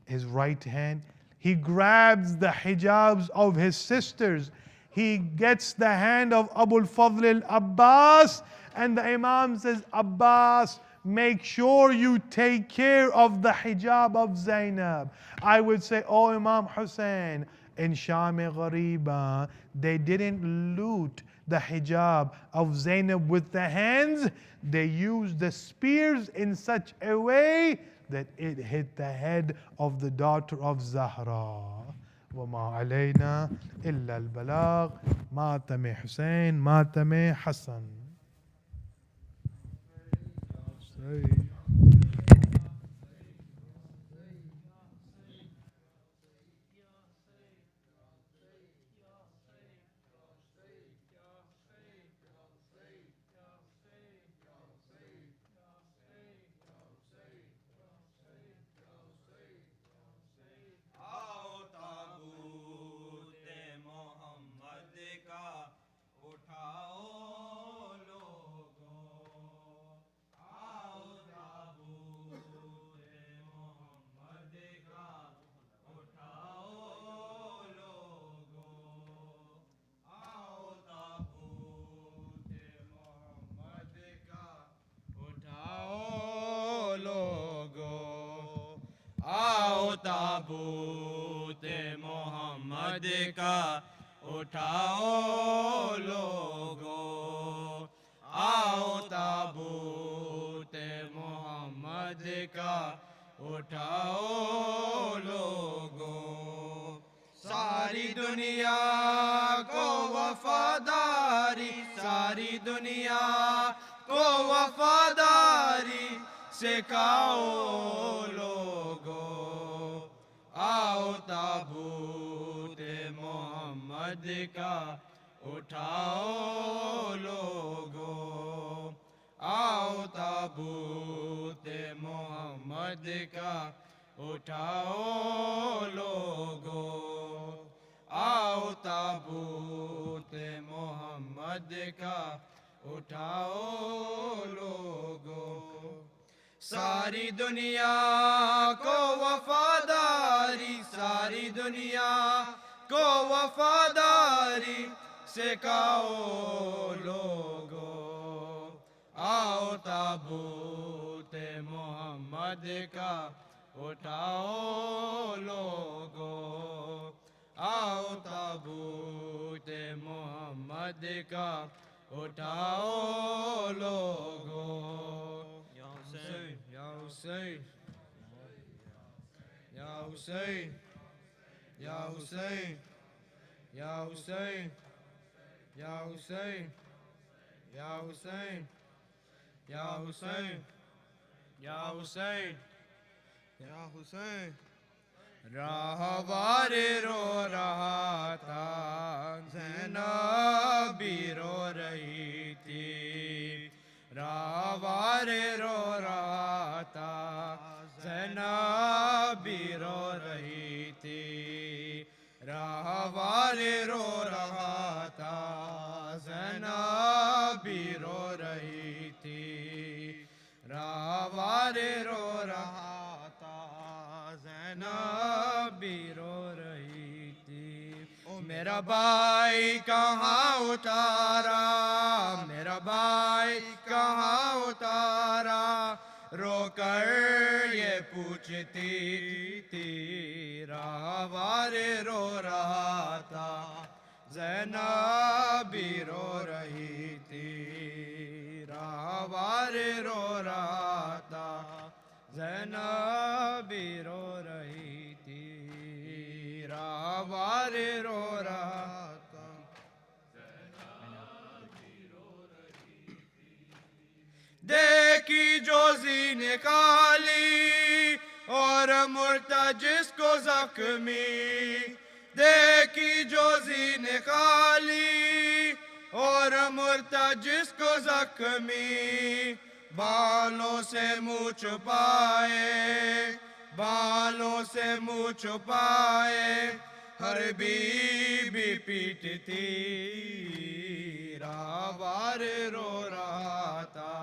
Speaker 6: his right hand, he grabs the hijabs of his sisters, he gets the hand of Abu al-Fadl al-Abbas, and the Imam says, Abbas, make sure you take care of the hijab of Zainab. I would say, oh Imam Hussein, in Sham-e-Ghariba, they didn't loot the hijab of Zainab with the hands. They used the spears in such a way that it hit the head of the daughter of Zahra. وَمَا عَلَيْنَا إِلَّا الْبَلَاغِ مَاتَمِ Hussein, مَاتَمِ Hassan.
Speaker 7: ताबूत मोहम्मद का उठाओ लोगों, आओ ताबूत मोहम्मद का उठाओ लोगों। सारी दुनिया को वफादारी, सारी दुनिया को वफादारी सिखाओ लोगों, आओ ताबूत मोहम्मद का उठाओ लोगों, आओ ताबूत मोहम्मद का उठाओ लोगों, आओ ताबूत मोहम्मद का उठाओ लोगों। सारी दुनिया को वफादारी, सारी दुनिया को वफादारी सिखाओ लोगों, आओ ताबूत मोहम्मद का उठाओ लोगो, आओ ताबूत मोहम्मद का उठाओ लोगो। या हुसैन या हुसैन या हुसैन या हुसैन या हुसैन या हुसैन या हुसैन या हुसैन या हुसैन या हुसैन। राहवार रो रहा था, ज़ैनब भी रो रही थी। राहवार रो रहा था, ज़ैनब भी रो रही थी। राहवार रो रहा था, ज़ैनब भी रो रही थी। राहवार रो रहा था, ज़ैनब भी रो रही थी। ओ मेरा भाई कहाँ उतारा, मेरा भाई कहाँ उतारा, रो कर ये पूछती थी। राहवार रो रहा था, ज़ैनब भी रो रही थी। राहवार रो रहा था, ज़ैनब भी रो रही थी। राहवार रो रहा था, देखी जो जी निकाली और मुर्तजिस को जख्मी, देखी जो जी निकाली और मुर्तजिस को जख्मी। बालों से मुँह छुपाए, बालों से मुँह छुपाए, हर बीबी पीटती। राहवार रो रहा था,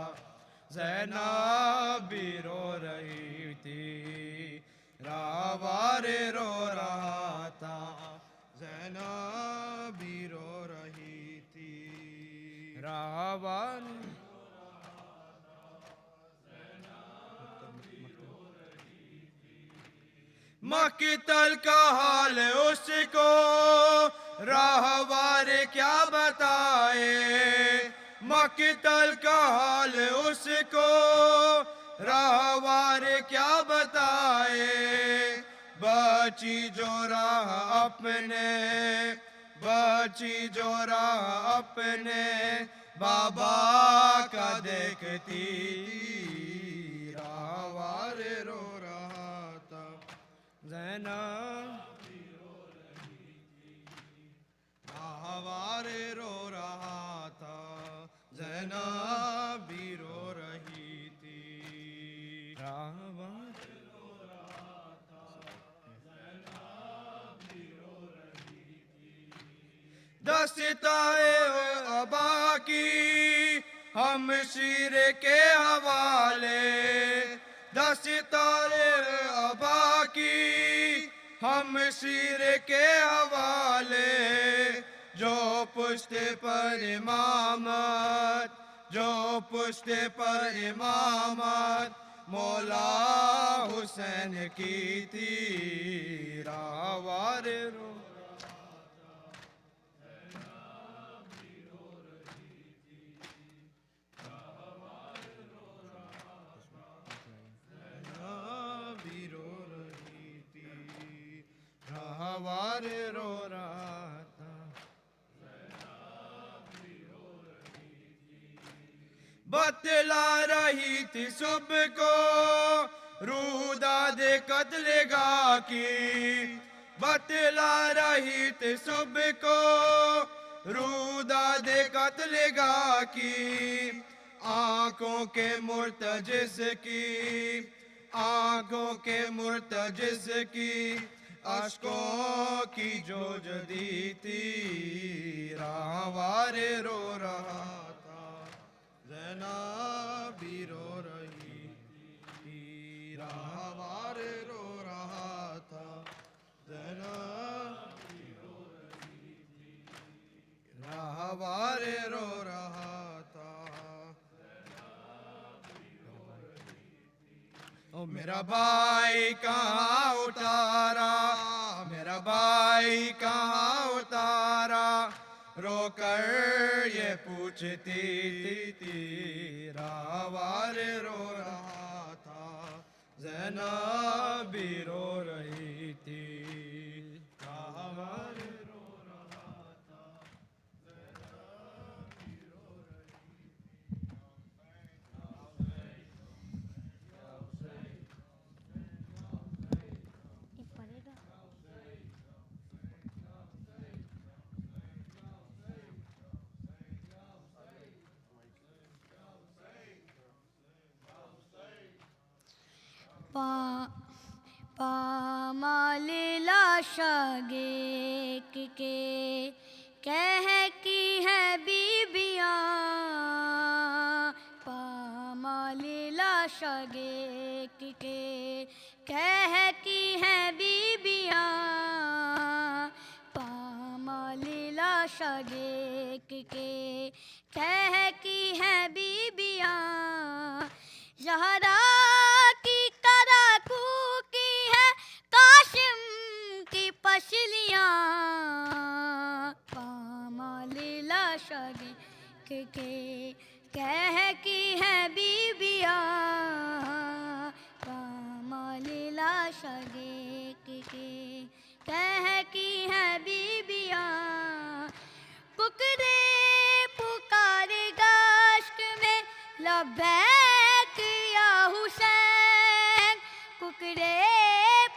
Speaker 7: ज़ैनब भी रो रही थी। राहवार रो रहा था, ज़ैनब भी रो रही थी। राहवार मक्तल का हाल उसको राहवार क्या बताए। मक्तल का हाल उसको राहवार क्या बताए। बची जो राह अपने, बची जो राह अपने बाबा का देखती। राहवार रो रहा था, ज़ैनब राहवार रो रहा था, ज़ैनब भी रो रही थी। राहवार रो रहा था, ज़ैनब भी रो रही थी। 10 सितारे अबा की हम शीर के हवाले, 10 सितारे अबा की हम शीर के हवाले। जो पुश्त पर इमामत, जो पुश्त पर इमामत मौला हुसैन की थी। राहवार रो भी रो रही थी। राहवार रो रहा था, बतला रही थी सुबह को रूदाद कत्लेगा की। बतला रही थी सुबह को रूदाद कत्लेगा की। आंखों के मुर्तजिस की, आंखों के मुर्तजिस की अश्कों की जो जदी थी। राहवार रो रहा था, ज़ैनब भी रो रही थी। राहवार रो रहा था, ज़ैनब भी रो रही थी। राहवार रो रहा था, میرا بھائی کہاں اتارا میرا بھائی کہاں اتارا رو کر یہ پوچھتی تھی راہوار رو رہا تھا زینب بھی رو رہی تھی راہوار رو رہا تھا زینب بھی رو رہی
Speaker 3: پامال لاشاگے کے کہہ کی ہے بیبیاں پامال لاشاگے کے کہہ کی ہے بیبیاں پامال لاشاگے کے کہہ کی ہے بیبیاں زہرا کی کراکو کی ہے قاسم کی پسلیاں پامال لاشاگے کے کہہ کی ہے بیبیاں پامال لاشاگے کے کہہ کی ہے بیبیاں ککرے پکارے گاشت میں لبیک یا حسین ککرے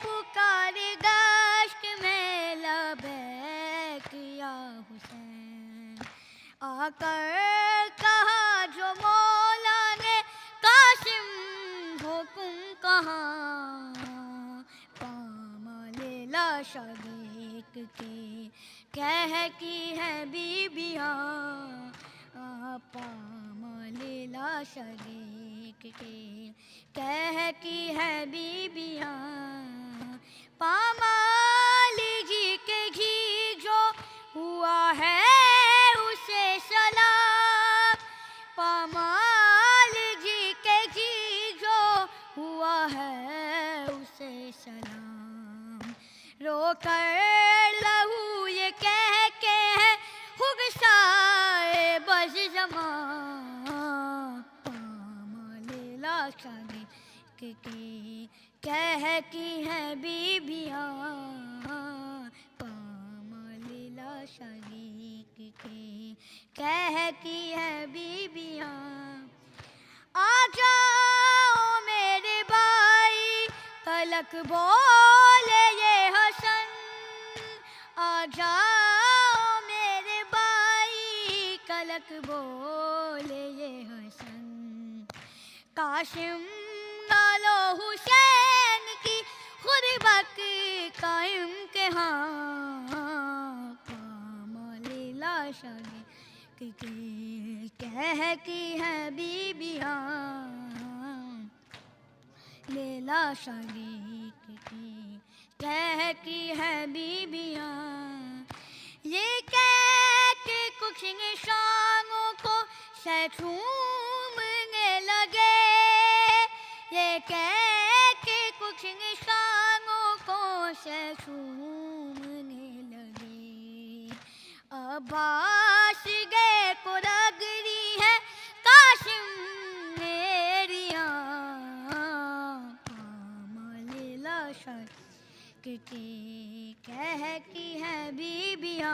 Speaker 3: پکارے گاشت میں لبیک یا حسین آ کر کہا جو مولا نے قاسم حکم کہاں پامال لاشاگے کے کہہ کی ہے بیبیاں پامال لاشاگے کے کہہ کی ہے بیبیاں پامال جی کے گھی جو ہوا ہے اسے سلام پامال جی کے گھی جو ہوا ہے اسے سلام رو کر لہو یہ کہہ کے ہے خگشائے بز زمان پامال لاشاگے کے کہہ کی ہے بیبیاں پامال لاشاگے کے کہہ کی ہے بیبیاں آ جاؤ میرے بھائی کلک بولے یہ حسن آ جاؤ میرے بھائی کلک بولے یہ حسن قاسم نالو حسین کی غربت قائم کے ہاں پامال لاشاگے کے کہہ کی ہے بیبیاں لاشاگے کے کہہ کی ہے بیبیاں یہ کہہ کے کچھ نشانوں کو سہ چومنے لگے یہ کہہ کے کچھ نشانوں کو سہ چومنے لگے عباس گئے کو رگڑی ہے قاسم میریاں پامال لاشاگے کے کہہ کی ہے بیبیاں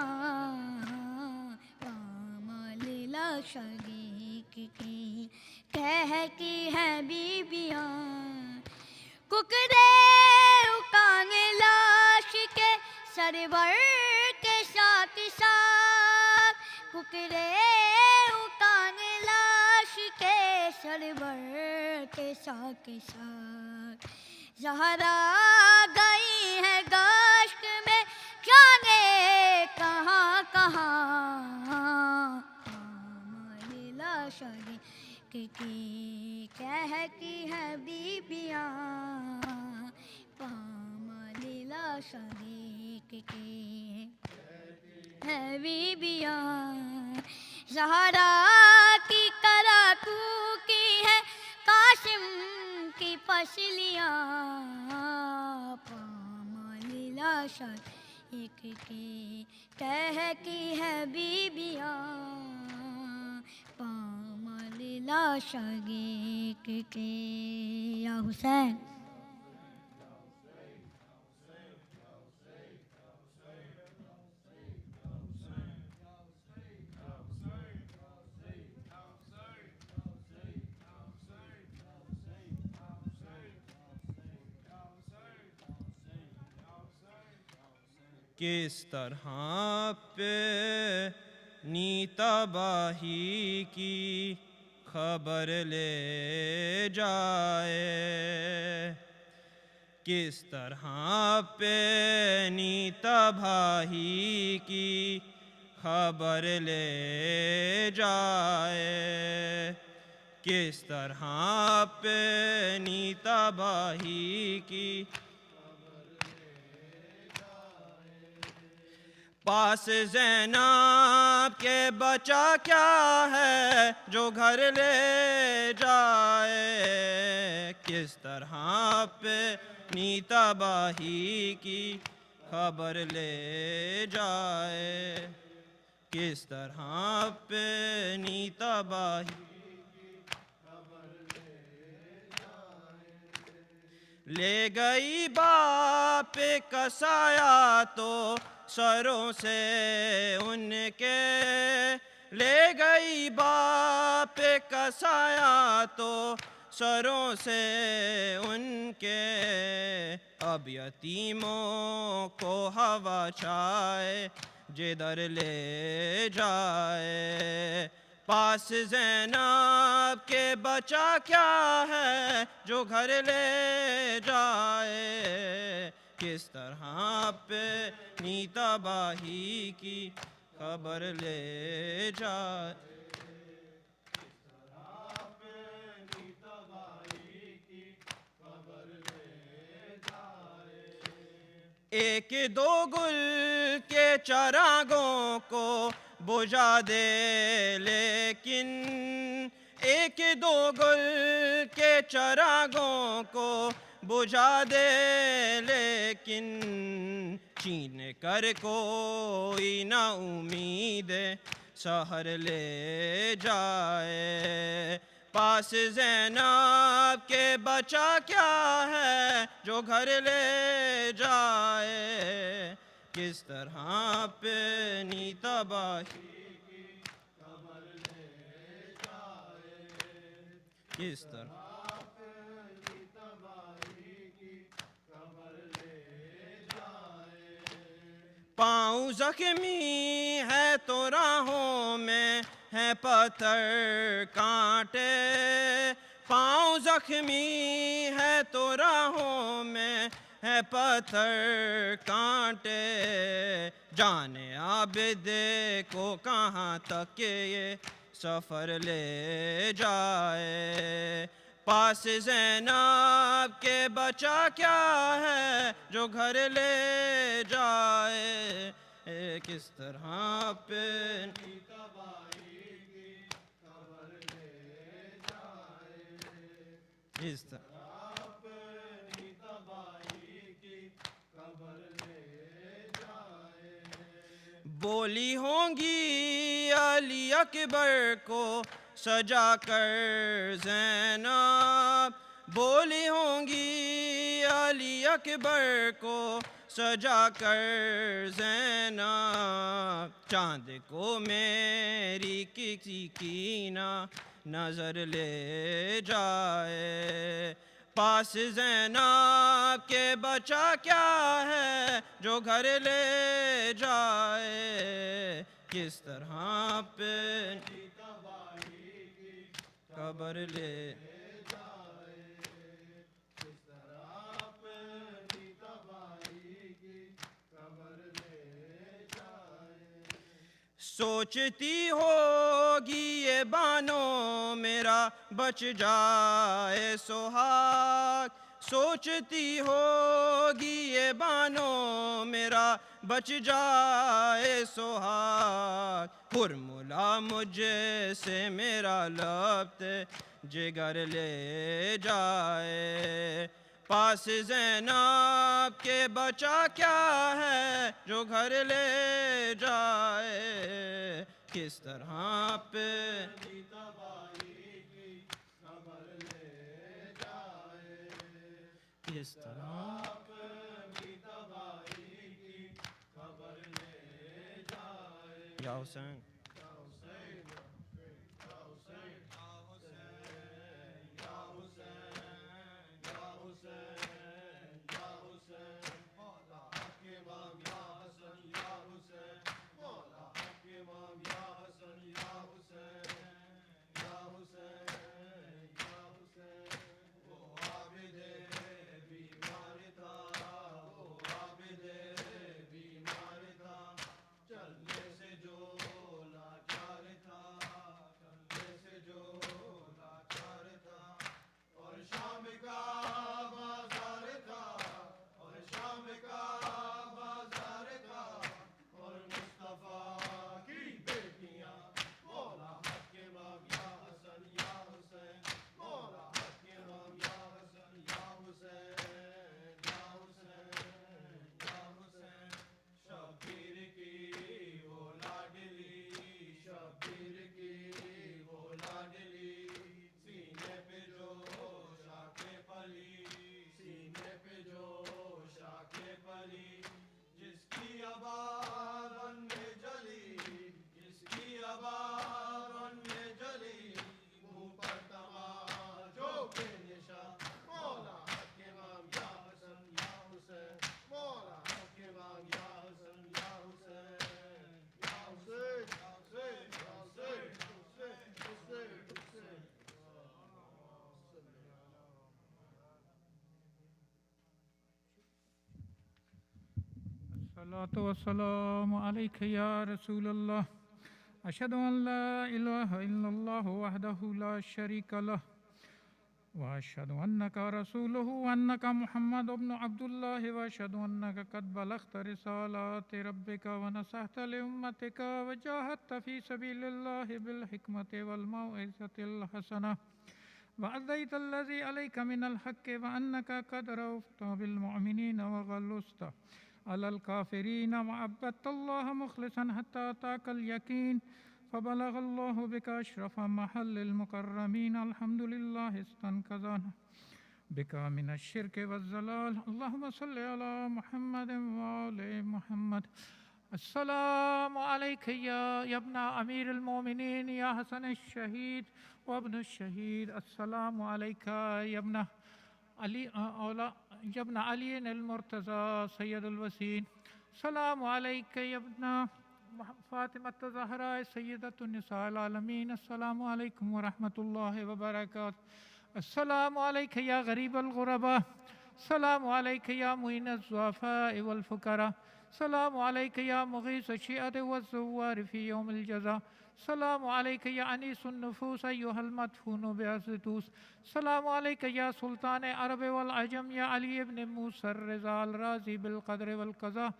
Speaker 3: پامال لاشاگے کے کہہ کی ہے بیبیاں ککرے اکان لاش کے سرور کے ساتھ ساتھ ککرے اکان لاش کے سرور کے ساتھ زہرا گئی ہے گاشت میں جانے کہاں کہاں پامال لاشاگے کے کہہ کی ہے بیبیاں پامال لاشاگے کے ہے بیبیاں زہرا کی کراکو کی ہے قاسم کی مچھلیاں پامالیلا شریک کی کہہ کی ہے بیبیاں پامالیلا شریک کی یا حسین
Speaker 7: کس طرح پہ تباہی کی خبر لے جائے کس طرح پہ تباہی کی خبر لے جائے کس طرح پہ تباہی کی پاس زینب کے بچا کیا ہے جو گھر لے جائے کس طرح پہ تباہی کی خبر لے جائے کس طرح پہ تباہی لے گئی باپ کا سایہ تو سروں سے ان کے لے گئی باپ کا سایہ تو سروں سے ان کے اب یتیموں کو ہوا چھائے جدھر لے جائے پاس زینب کے بچا کیا ہے جو گھر لے جائے کس طرح پہ تباہی کی خبر لے جائے ایک دو گل کے چراغوں کو بجھا دے لیکن ایک دو گل کے چراغوں کو بجھا دے لیکن چھین کر کوئی نہ امید سحر لے جائے پاس زینب کے بچا کیا ہے جو گھر لے جائے کس طرح پہ تباہی کی خبر لے جائے کس طرح پاؤں زخمی ہے تو راہوں میں ہے پتھر کانٹے پاؤں زخمی ہے تو راہوں میں ہے پتھر کانٹے جانے عابد کو کہاں تک یہ سفر لے جائے پاس زینب کے بچا کیا ہے جو گھر لے جائے کس طرح پہ اس طرح بولی ہوں گی علی اکبر کو سجا کر زینب بولی ہوں گی علی اکبر کو سجا کر زینب چاند کو میری کسی کی نہ نظر لے جائے پاس زینب کے بچا کیا ہے جو گھر لے جائے کس طرح پہ خبر لے سوچتی ہوگی یہ بانو میرا بچ جائے سہاگ سوچتی ہوگی یہ بانو میرا بچ جائے سہاگ ہرملا مجھ سے میرا لب جگر لے جائے پاس زینب کے بچا کیا ہے جو گھر لے جائے کس طرح پہ کس طرح یا حسین
Speaker 1: الصلاة والسلام عليك يا رسول الله أشهد أن لا إله إلا الله وحده لا شريك له وأشهد أنك رسوله وأنك محمد بن عبد الله وأشهد أنك قد بلغت رسالات ربك ونصحت لأمتك وجاهدت في سبيل الله بالحكمة والموعظة الحسنة وأديت الذي عليك من الحق وأنك قد رأفت بالمؤمنين وغلظت على الكافرين وعبدت الله مخلصا حتى أتاك اليقين فبلغ الله بك أشرف محل المكرمين الحمد لله استنقذنا بك من الشرك والزلال اللهم صل على محمد وآل محمد السلام عليك يا ابن أمير المؤمنين يا حسن الشهيد وابن الشهيد السلام عليك يا ابن علي المرتضى سيد الوسيم السلام عليك يا ابن فاطمة الزهراء سيدة النساء العالمين السلام عليكم ورحمة الله وبركاته السلام عليك يا غريب الغرباء السلام عليك يا معين الضعفاء والفقراء السلام عليك يا مغيث الشيعة والزوار في يوم الجزاء السلام عليك يا أنيس النفوس أيها المدفون بأسطوس السلام عليك يا سلطان عرب والعجم يا علي بن موسى الرضا الرازي بالقدر والقضاء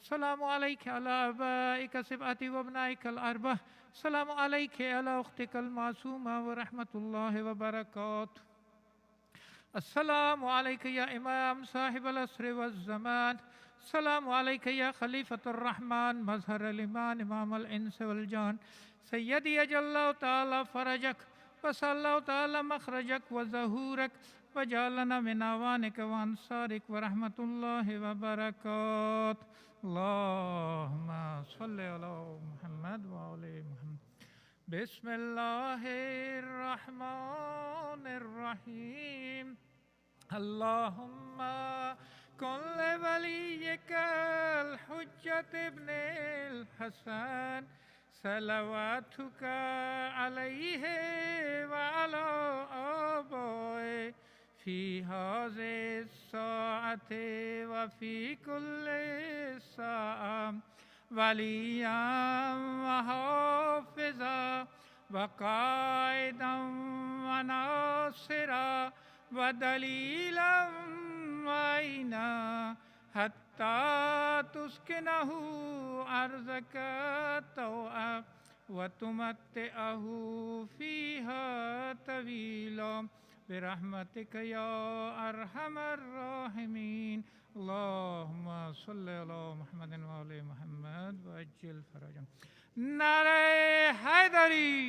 Speaker 1: السلام عليك على آبائك السبعة وابنائك الأربعة السلام عليك على أختك المعصومة ورحمة الله وبركاته السلام عليك يا إمام صاحب العصر والزمان السلام عليك يا خليفة الرحمن مظهر الإيمان إمام الإنس والجان سيدي أجل الله تعالى فرجك وسأل الله تعالى مخرجك وظهورك وجعلنا من أعوانك وأنصارك ورحمة الله وبركاته اللهم صل على محمد وعلى محمد بسم الله الرحمن الرحيم اللهم كن لوليك الحجة ابن الحسن صلواتك عليه وعلى آبائه في هذه الساعة وفي كل ساعة وليا وحافظا وقائدا وناصرا
Speaker 7: ودليلا وعينا حتى تسكنه أرضك طوعا وتمتعه فيها طويلا برحمتك يا أرحم الراحمين. اللهم صل على محمد وآل محمد وعجل فرجهم. نعرہ حیدری